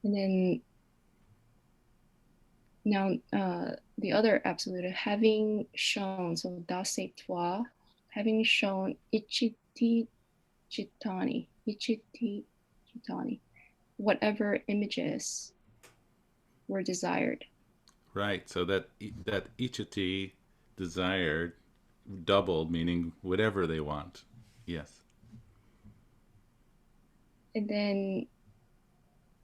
And then now the other absolute, having shown, so dase toi, having shown ichiti chitani, whatever images were desired. Right. So that ichiti, desired, doubled, meaning whatever they want. Yes. And then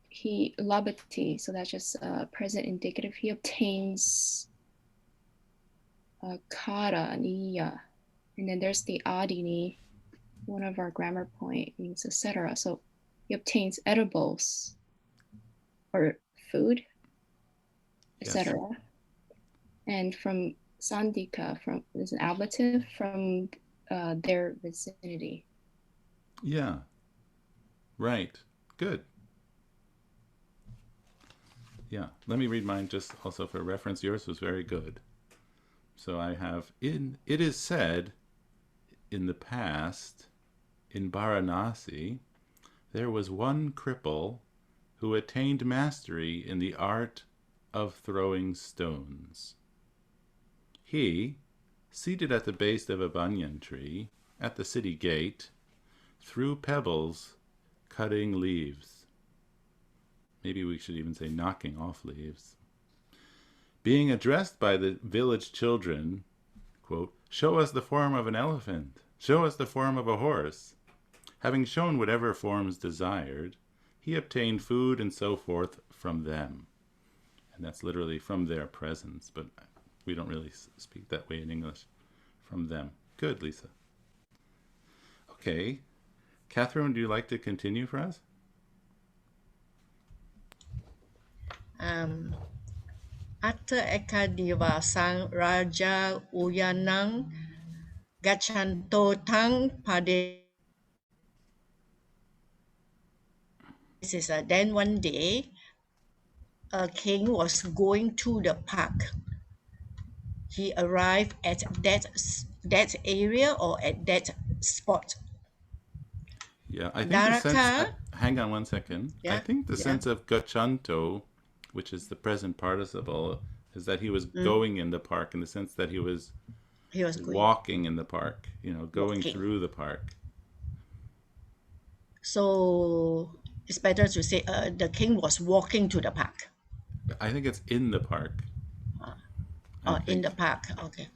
he labati, so that's just present indicative. He obtains kara niya, and then there's the adini. One of our grammar point means etc. So he obtains edibles or food, Yes. etc. And from sandika, from is an ablative from their vicinity. Yeah. Right. Good. Yeah. Let me read mine just also for reference. Yours was very good. So I have, it is said in the past, in Varanasi, there was one cripple who attained mastery in the art of throwing stones. He, seated at the base of a banyan tree at the city gate, threw pebbles, cutting leaves. Maybe we should even say knocking off leaves. Being addressed by the village children, quote, "Show us the form of an elephant. Show us the form of a horse." Having shown whatever forms desired, he obtained food and so forth from them. And that's literally from their presence, but we don't really speak that way in English. From them. Good, Lisa. Okay. Catherine, would you like to continue for us? Atta Ekadiva sang Raja Uyanang Gachantotang Pade. Then one day, a king was going to the park. He arrived at that area or at that spot. Yeah, I think the sense. Daraka. Hang on one second. I Yeah, think the yeah. sense of gachanto, which is the present participle, is that he was going in the park in the sense that he was going. walking in the park. You know, going Walking. through the park. So it's better to say the king was walking to the park. I think it's in the park. I In the think. park. Okay.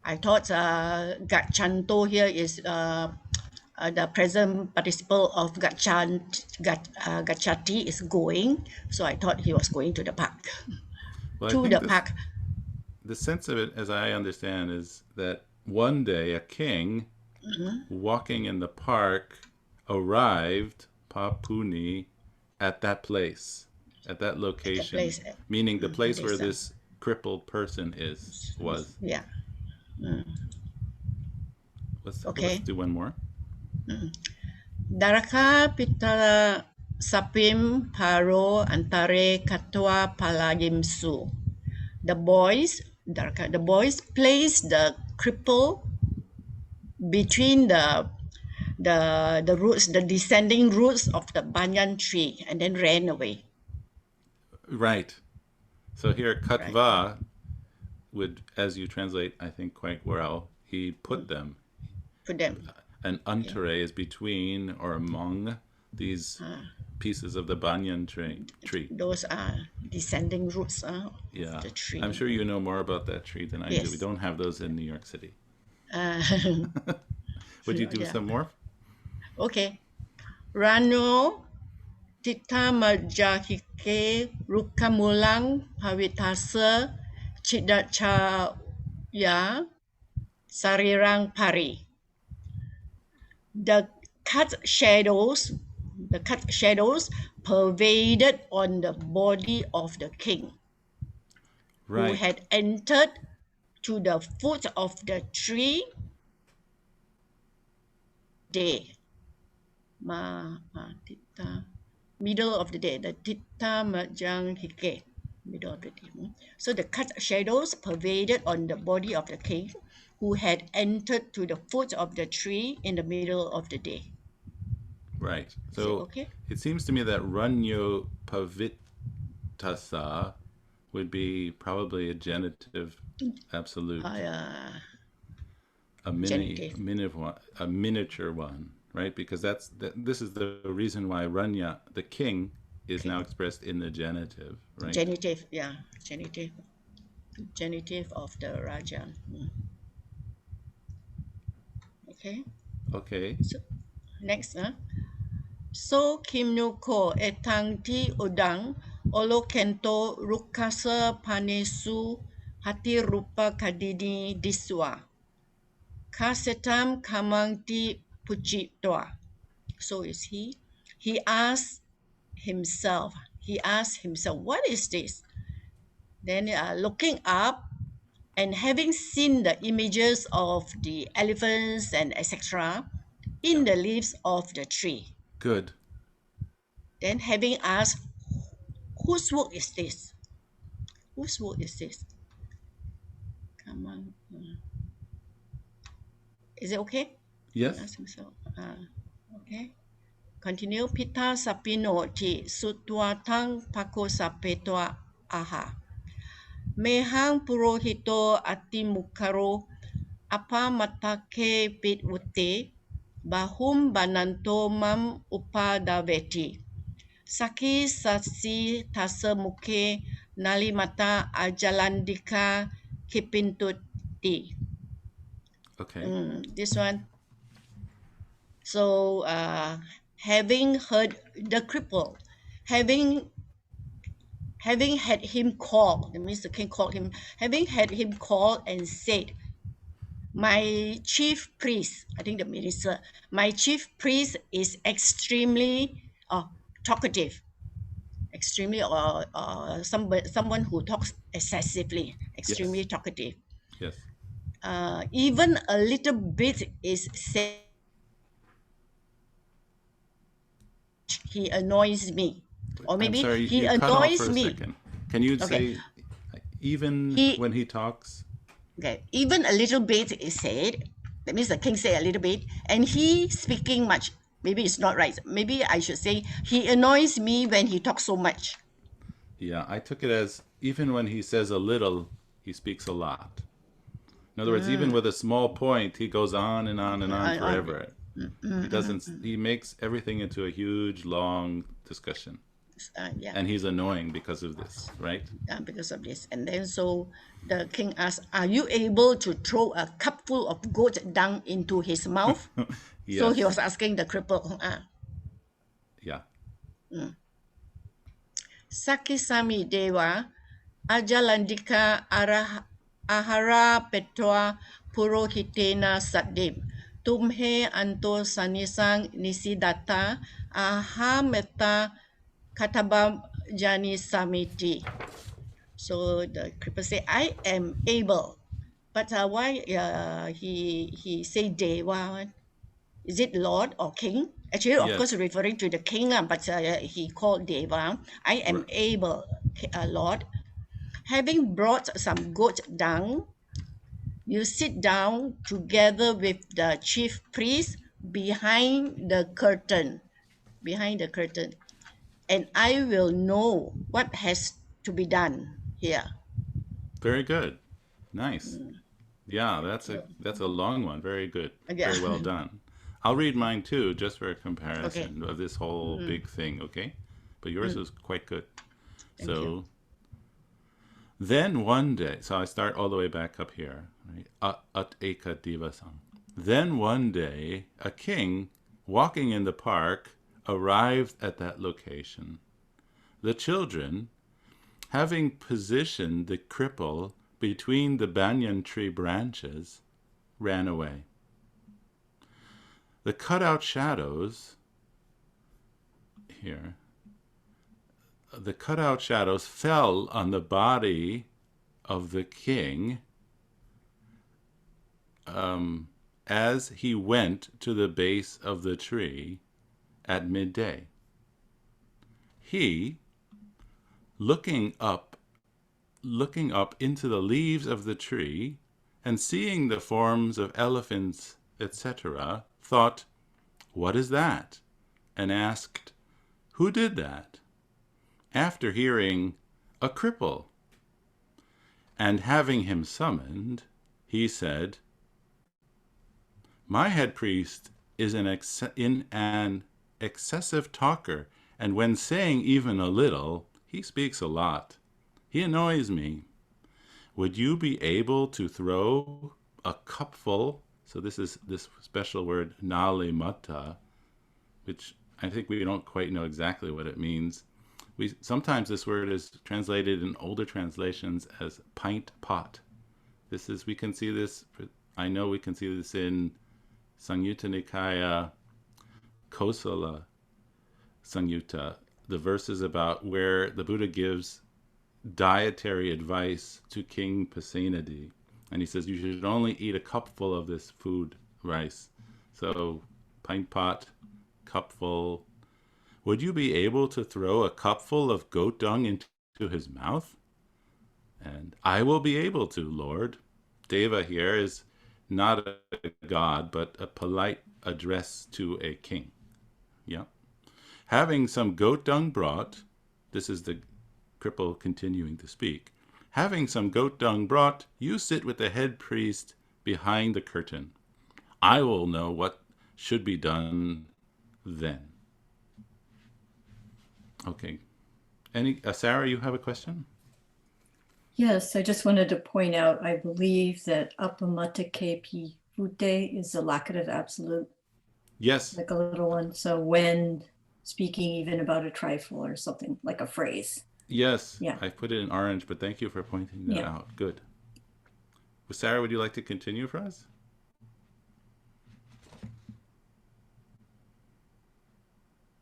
I thought gachanto here is the present participle of gachati is going. So I thought he was going to the park. Well, I To think the park. the sense of it, as I understand, is that one day a king walking in the park arrived, Papuni, at that place, at that location, place, meaning the place where place, this crippled person was. Yeah. Let's Okay. do one more. Daraka pitara sapim paro antare katwa palagimsu. the boys place the cripple between the roots, the descending roots of the banyan tree, and then ran away. Right. So here, Right. katva would, as you translate, I think quite well, he put them. Put them. An untere is between or among these pieces of the banyan tree. Those are descending roots Yeah. of the tree. I'm sure you know more about that tree than I do. Yes. We don't have those in New York City. Uh, Would you do Yeah. some more? Okay. Rano tita majahike rukamulang pawitasa cidacaya sarirang pari. The cut shadows pervaded on the body of the king, who Right. had entered to the foot of the tree day. Middle of the day, the tita majang hike, middle of the day. So the cut shadows pervaded on the body of the king, who had entered to the foot of the tree in the middle of the day. Right. Is it So okay? it seems to me that ranyo pavitasa would be probably a genitive absolute, a Genitive. miniature one, right? Because this is the reason why Ranya, the king, is now expressed in the genitive, right? Genitive, yeah, genitive of the Raja. Okay. Okay. So next, so kimnuko etangti udang olo kento rukasa panesu hati rupa kadini diswa kasetam kamangti puchitwa. So is he asked himself, what is this? Then looking up and having seen the images of the elephants and etc. in the leaves of the tree, Good. then having asked, whose work is this? Whose work is this? Come on. Is it okay? Yes. Ask himself. Okay. Continue. Pita sapino ti sutwatang pako sapetwa aha. Mehang purohito ati mukaro apa matake pitwute bahum bananto mam upadaveti. Saki sasi tasa muke nalimata ajalandika kipintuti. Okay. This one. So having heard the cripple, having had him called, that means the king called him, having had him called and said, my chief priest, I think the minister, my chief priest is extremely talkative, extremely someone who talks excessively, extremely Yes. talkative. Yes. Even a little bit is said, he annoys me. Or maybe I'm sorry, he you cut off annoys for a me. second. Can you Okay. say even He- when he talks? Okay, even a little bit is said. That means the king say a little bit, and he speaking much. Maybe it's not right. Maybe I should say he annoys me when he talks so much. Yeah, I took it as even when he says a little, he speaks a lot. In other words, even with a small point, he goes on and on and on forever. He doesn't. He makes everything into a huge, long discussion, Yeah. and he's annoying because of this, right? Because of this. And then so the king asked, are you able to throw a cupful of goat dung into his mouth? Yes. So he was asking the cripple. Yeah. Sakisami Dewa, Ajalandika Ahara Petwa Purohitena Sadim, Tumhe Anto Sanisang Nisidata, Ahameta Katabam Jani Samiti. So the cripple say, I am able. But why he say Dewa? Is it Lord or King? Actually, of Yes. course, referring to the king, but he called Deva. I am Right. able, Lord. Having brought some goat dung, you sit down together with the chief priest behind the curtain, and I will know what has to be done here. Very good. Nice. Yeah, that's a long one. Very good. Yeah. Very well done. I'll read mine too, just for a Okay. comparison of this whole big thing, okay? But yours is quite good. Thank So you. then one day, so I start all the way back up here, right? At eka divasam. Then one day, a king walking in the park arrived at that location. The children, having positioned the cripple between the banyan tree branches, ran away. The cutout shadows here, the cutout shadows fell on the body of the king as he went to the base of the tree at midday. He, looking up into the leaves of the tree and seeing the forms of elephants, etc., thought, "What is that?" and asked, "Who did that?" After hearing, "A cripple," and having him summoned, he said, "My head priest is an excessive talker, and when saying even a little, he speaks a lot. He annoys me. Would you be able to throw a cupful," so this is this special word, nali mata, which I think we don't quite know exactly what it means. Sometimes this word is translated in older translations as pint pot. We can see this, I know we can see this in Samyutta Nikaya, Kosala Samyutta, the verses about where the Buddha gives dietary advice to King Pasenadi. And he says you should only eat a cupful of this food, rice. So, pint pot, cupful. Would you be able to throw a cupful of goat dung into his mouth? And I will be able to, Lord. Deva here is not a god, but a polite address to a king. Yeah. Having some goat dung brought, this is the cripple continuing to speak. Having some goat dung brought, you sit with the head priest behind the curtain. I will know what should be done then. Okay. Sarah, you have a question? Yes, I just wanted to point out, I believe that apamata kepi fute is the locative absolute. Yes. Like a little one. So when speaking even about a trifle or something, like a phrase. Yes. Yeah. I put it in orange, but thank you for pointing that out. Good. Well, Sarah, would you like to continue for us?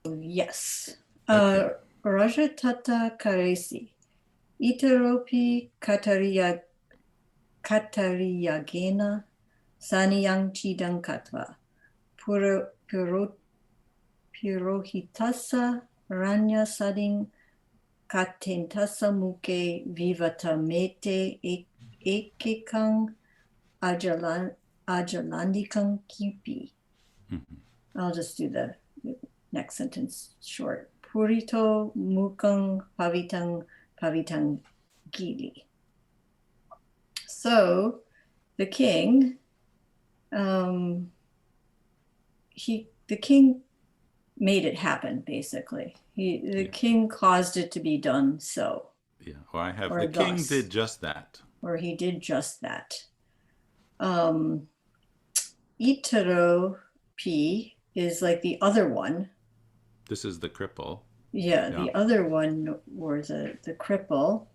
Yes. Okay. Rajatata Karesi. Iteropi Katariyagena Saniyang Chidang Katva. Purohitasa Ranya Sading Katentasa Muke Vivata Mete Ekekang Ajalandikang Kipi. I'll just do the next sentence short. Purito Mukang Pavitang Gili. So the king, the king made it happen, basically. The king caused it to be done so. Yeah, or I have, or the king thus, did just that. Or he did just that. Itaro P is like the other one. This is the cripple. Yeah, the other one was the cripple,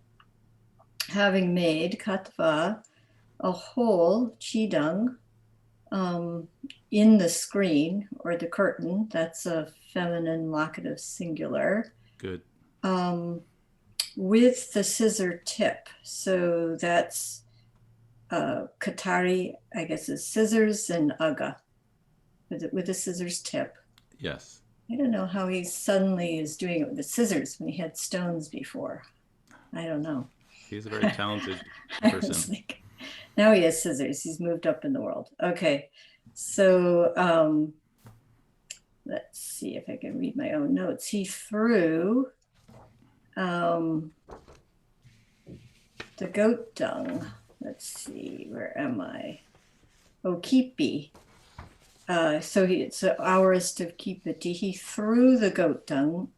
having made katva, a hole, chidang, in the screen or the curtain. That's a feminine locative singular. Good. With the scissor tip. So that's katari, I guess, is scissors, and aga with the scissors tip. Yes. I don't know how he suddenly is doing it with the scissors when he had stones before. I don't know. He's a very talented I was person. like, now he has scissors. He's moved up in the world. Okay. So let's see if I can read my own notes. He threw the goat dung. Let's see, where am I? Oh, kipi. So it's an aorist of kipiti. He threw the goat dung,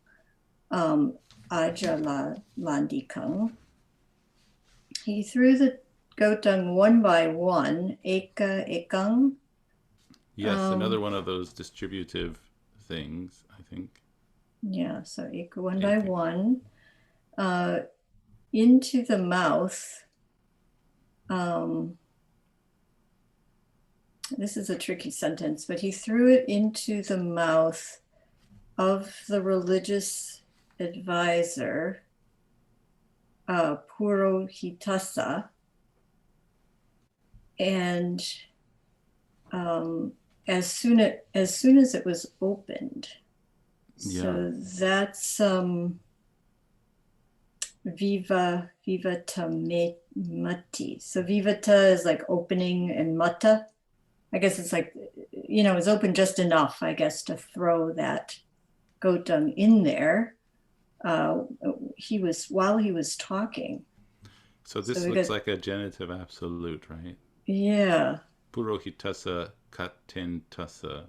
aja landikang. He threw the goat dung one by one, eka ekang. Yes, another one of those distributive things, I think. Yeah, so eka one by one, into the mouth. This is a tricky sentence, but he threw it into the mouth of the religious advisor, Purohitasa, and as soon as it was opened. So that's vivata mati. So vivata is like opening, and mata, I guess it's like, it was open just enough, I guess, to throw that goat dung in there. While he was talking. So this looks like a genitive absolute, right? Yeah. Purohitasa katentasa.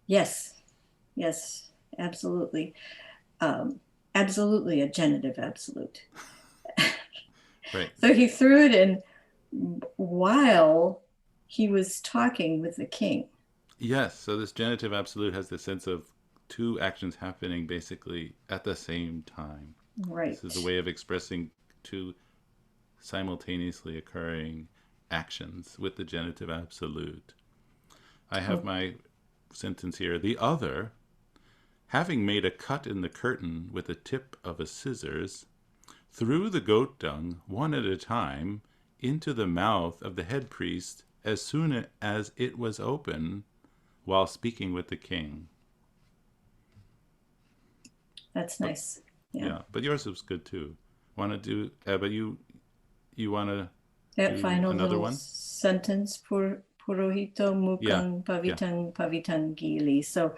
Yes, absolutely. Absolutely a genitive absolute. Right. So he threw it in while he was talking with the king. Yes, so this genitive absolute has the sense of two actions happening basically at the same time. Right. This is a way of expressing two simultaneously occurring actions with the genitive absolute. I have my sentence here. The other, having made a cut in the curtain with the tip of a scissors, threw the goat dung one at a time into the mouth of the head priest as soon as it was open while speaking with the king. That's nice. Yeah, but yours was good too. Want to do? But you want to do final another little one? Sentence purohito mukang pavitang pavitang gili. So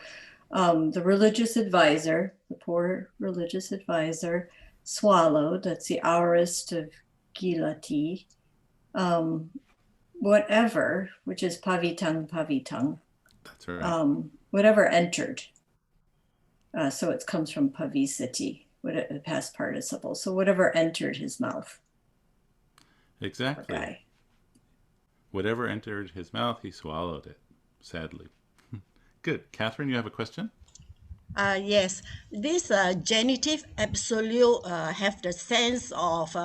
the religious advisor, the poor religious advisor, swallowed. That's the aorist of gilati. Whatever, which is pavitang pavitang. That's right. Whatever entered. So it comes from pavisiti, the past participle. So whatever entered his mouth. Exactly. Okay. Whatever entered his mouth, he swallowed it, sadly. Good. Catherine, you have a question? Yes, this genitive absolute have the sense of,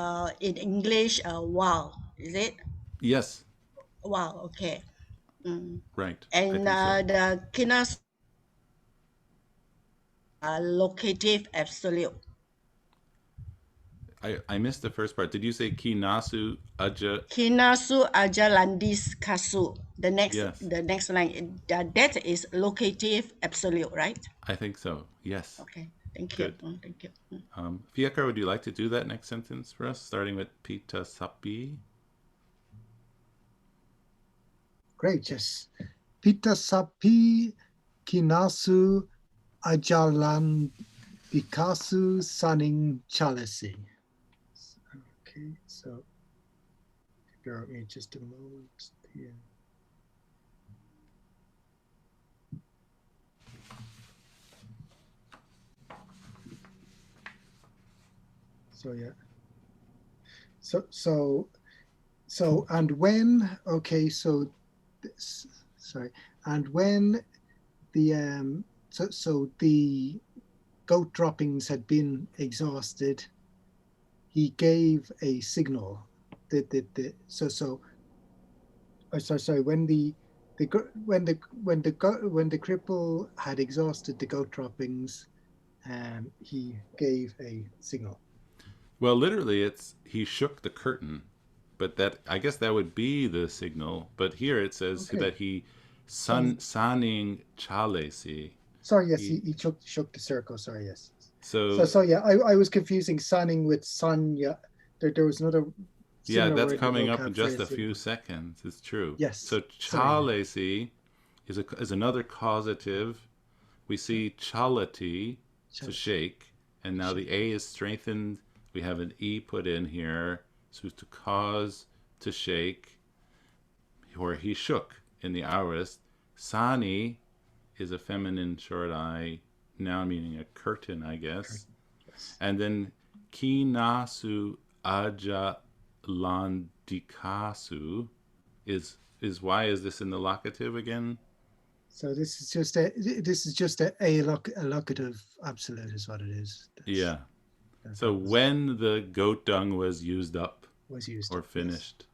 in English, wow, is it? Yes. Wow, okay. Right. And the kinas locative absolute. I missed the first part. Did you say kinasu aja? Kinasu aja landis kasu. The next line, that is locative absolute, right? I think so. Yes. Okay. Thank Good. you. Thank you. Fiakar, would you like to do that next sentence for us, starting with pita sapi? Great, yes. Pita sapi kinasu ajalan bikasu saning chalasi. Okay, so bear with me just a moment here. So yeah. So and when, okay, so this, sorry, and when the so the goat droppings had been exhausted, he gave a signal that when the cripple had exhausted the goat droppings, he gave a signal. Well, literally, it's he shook the curtain, but that I guess that would be the signal. But here it says that he saning chalesi. Sorry, yes, he shook the circle. Sorry, yes. So yeah, I was confusing sunning with sanya there was another Yeah, similar that's word in the coming up vocab in just a phrase, yeah. few seconds. It's true. Yes. So Sorry. chalesi is another causative. We see chalati, to shake, and now the A is strengthened. We have an E put in here, so to cause, to shake, or he shook in the aorist. Sani is a feminine short I, noun meaning a curtain, I guess. Yes. And then kinasu aja landikasu is why is this in the locative again? So this is just a locative absolute is what it is. Yeah. So when the goat dung was used up was used or up, yes. finished,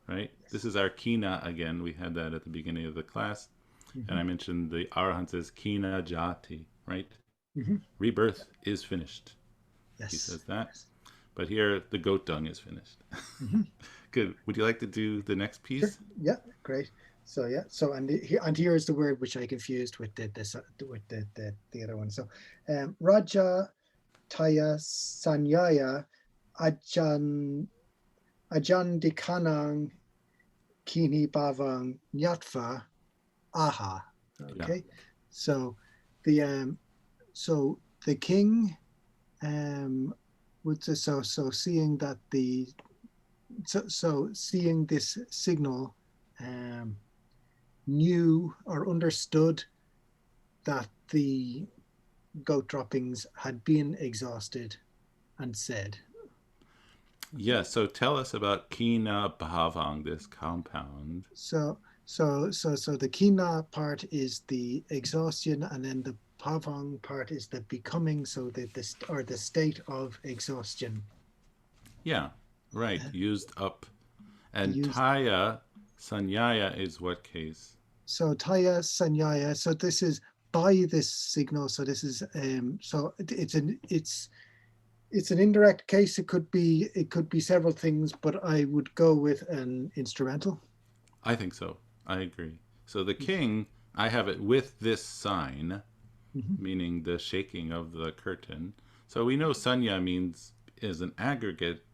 right? Yes. This is our kina again. We had that at the beginning of the class. Mm-hmm. And I mentioned the arahant says kina jati, right? Mm-hmm. Rebirth is finished. Yes. He says that. Yes. But here the goat dung is finished. Mm-hmm. Good. Would you like to do the next piece? Sure. Yeah, great. So yeah, so and here is the word which I confused with the other one. So Raja Taya Sanyaya Ajandikanang Kini Bavang Nyatva Aha. Okay. Yeah. So the king would so seeing that seeing this signal knew or understood that the goat droppings had been exhausted and said. Yeah, so tell us about kina bhavang, this compound. So the kina part is the exhaustion, and then the bhavang part is the becoming, so the state of exhaustion. Yeah, right, used up. And taya sanyaya is what case? So taya sanyaya, so this is by this signal, so this is so it's an indirect case. It could be several things, but I would go with an instrumental. I think so. I agree. So the king, I have it with this sign, meaning the shaking of the curtain. So we know sanya is an aggregate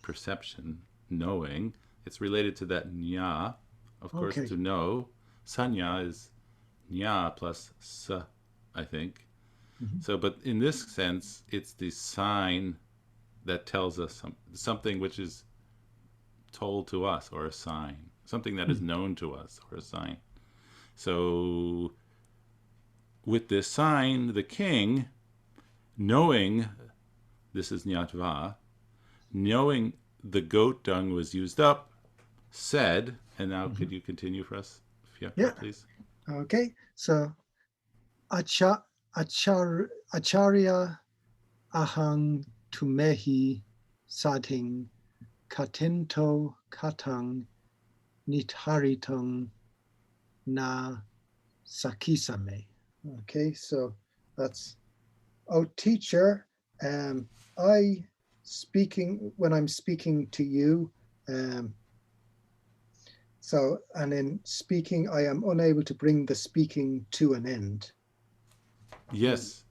perception, knowing. It's related to that nya, of course, to know. Sanya is nya plus sa, I think. So, but in this sense, it's the sign that tells us something which is told to us, or a sign, something that is known to us, or a sign. So, with this sign, the king, knowing, this is nyatva, knowing the goat dung was used up, said, and now could you continue for us, Fiona, please? Okay, so Acharya ahang tumehi sadhing katento katang nitharitung na sakisame. Okay, so that's, oh teacher, when I'm speaking to you, so, and in speaking, I am unable to bring the speaking to an end. Yes.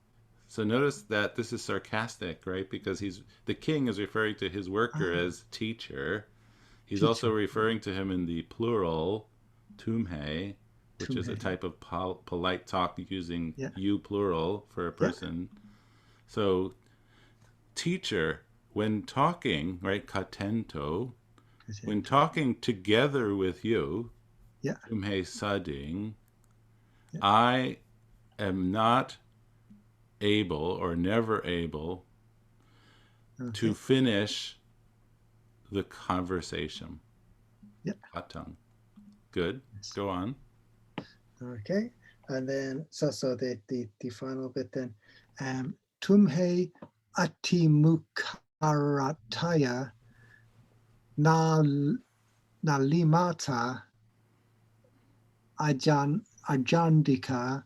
So notice that this is sarcastic, right? Because the king is referring to his worker as teacher. He's also referring to him in the plural, tumhe, which is a type of polite talk using you plural for a person. So teacher, when talking, right, katento, when talking together with you, tumhe sading, I am not able or never able to finish the conversation. Katang. Good. Go on. Okay. And then so the final bit then. Tumhe atimukarataya na limata ajandika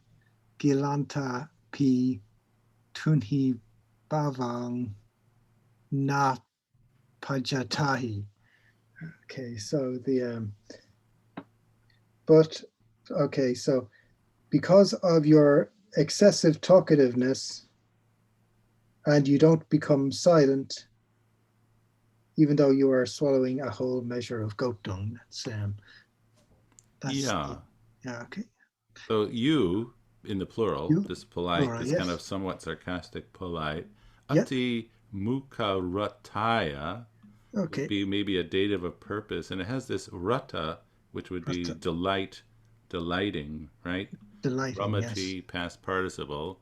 gilanta pi tunhi bavang na pajatahi. Okay, so so because of your excessive talkativeness and you don't become silent, even though you are swallowing a whole measure of goat dung. That's Yeah. yeah, okay. So you, in the plural, You, this polite, plural, this yes. kind of somewhat sarcastic polite, Yeah. ati mukarataya Okay. would be maybe a dative of purpose, and it has this rata, which would be Rata. delighting, right? Delighting, yes. Ramati, past participle.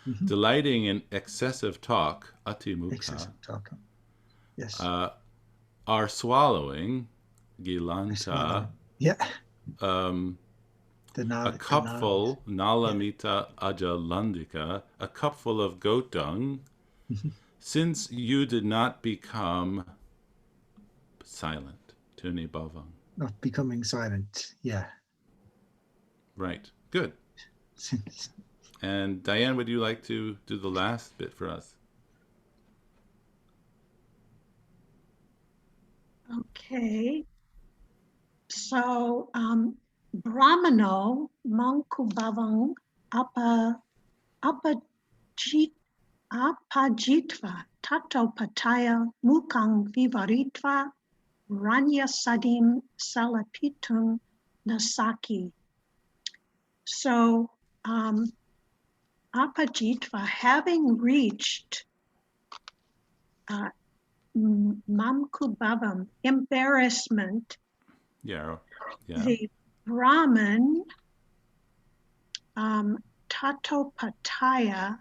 Mhm. Delighting in excessive talk, ati mukha, Excessive talk. Yes. are swallowing, gilanta, Swallowing. Yeah. a cupful, nalamita ajalandika, a cupful of goat dung, since you did not become silent, tuni bhavang. Not becoming silent. Yeah. Right, good. And Diane, would you like to do the last bit for us? Okay. So Brahmano Mankubhavang apajitva tato pataya mukang vivaritva ranya sadim salapitum nasaki. So apajitva, having reached mamkubhavam, embarrassment, Yeah. the Brahman tato pataya,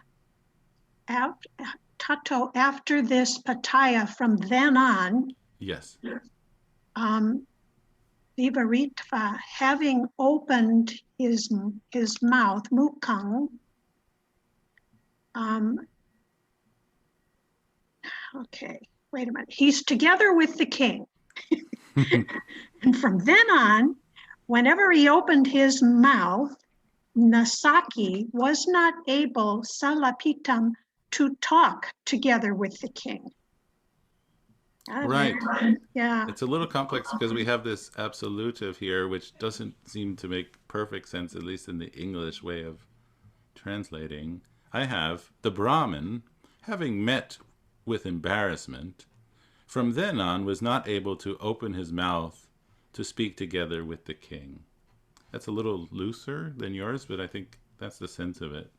tato, after this pataya, from then on, Yes. Vivaritva, having opened his mouth, mukang, okay, wait a minute. He's together with the king. And from then on, whenever he opened his mouth, Nasaki was not able, Salapitam, to talk together with the king. Right. Yeah. It's a little complex because we have this absolutive here, which doesn't seem to make perfect sense, at least in the English way of translating. I have the Brahmin, having met with embarrassment, from then on was not able to open his mouth to speak together with the king. That's a little looser than yours, but I think that's the sense of it.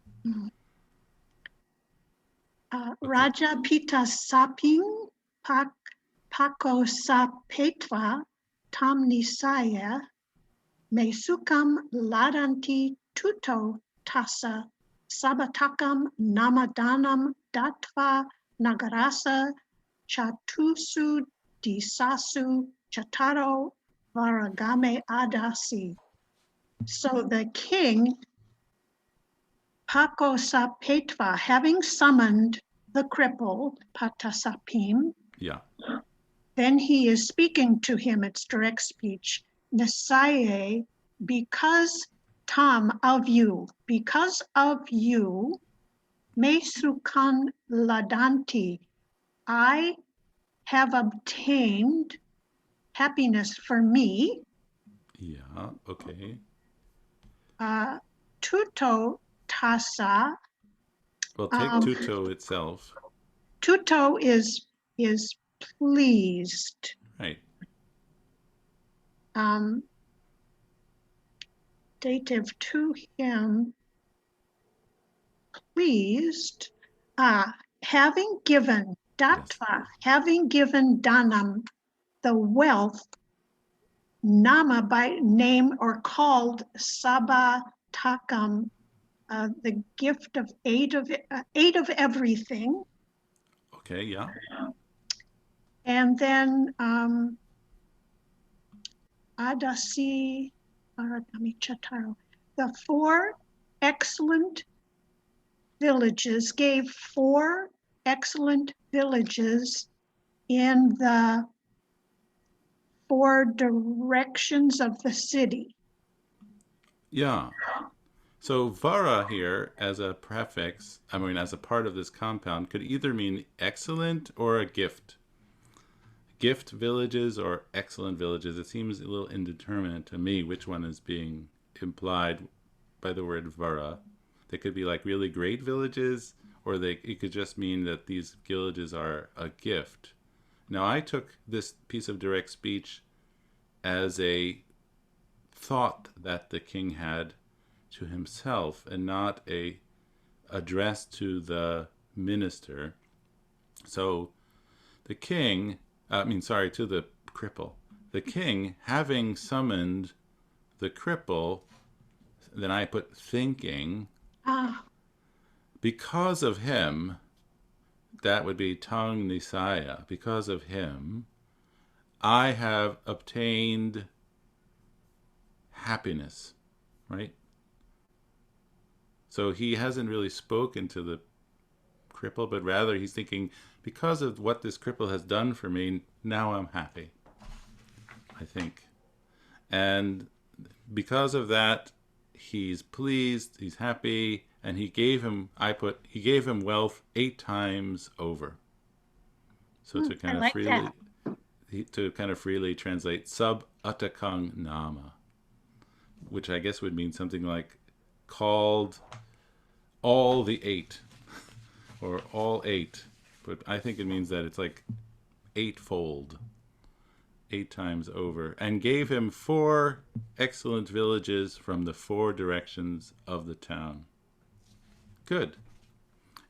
Raja Pita Saping Pako Sapetva Tam Nisaya Mesukam Ladanti Tuto Tasa Sabatakam Namadanam Datva Nagarasa Chatusu Disasu Chataro Varagame Adasi. So the king, Pakosapetva, having summoned the cripple, Patasapim, Yeah. then he is speaking to him, it's direct speech, Nasaye, because Tam, of you, because of you, Mesukan Ladanti, I have obtained happiness for me. Yeah, okay. Tuto tasa. Well, take tuto itself. Tuto is pleased. Right. Dative to him, pleased, having given, datva, Yes. having given danam, the wealth, nama by name or called Saba Takam, the gift of eight of everything. Okay, yeah. And then Adasi Aradami Chataro, the four excellent villages, gave four excellent villages in the four directions of the city. Yeah. So vara here as a prefix, as a part of this compound, could either mean excellent or a gift. Gift villages or excellent villages. It seems a little indeterminate to me which one is being implied by the word vara. They could be like really great villages, or it could just mean that these villages are a gift. Now, I took this piece of direct speech as a thought that the king had to himself and not a address to the minister. So the king, to the cripple. The king, having summoned the cripple, then I put thinking, because of him, that would be Tang Nisaya, because of him, I have obtained happiness, right? So he hasn't really spoken to the cripple, but rather he's thinking, because of what this cripple has done for me, now I'm happy, I think. And because of that, he's pleased, he's happy, and he gave him wealth 8 times over. So to kind of freely translate sub atakang nama, which I guess would mean something like called all the 8 or all 8, but I think it means that it's like 8-fold, 8 times over, and gave him 4 excellent villages from the 4 directions of the town. Good.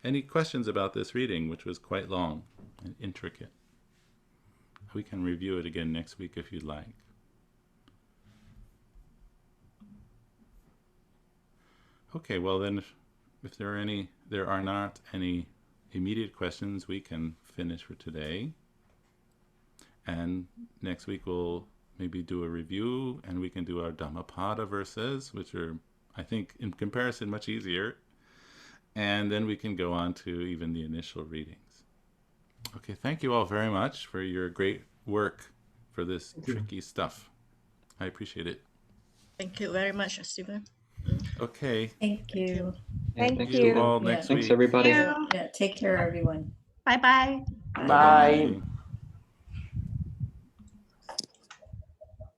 Any questions about this reading, which was quite long and intricate? We can review it again next week if you'd like. Okay, well then, if there are not any immediate questions, we can finish for today. And next week we'll maybe do a review, and we can do our Dhammapada verses, which are, I think, in comparison, much easier. And then we can go on to even the initial readings. Okay, thank you all very much for your great work for this tricky stuff. I appreciate it. Thank you very much, Stephen. Okay. Thank you. Thank See you. you all next Thanks, week. everybody. Yeah, take care, everyone. Bye-bye. Bye. Bye-bye.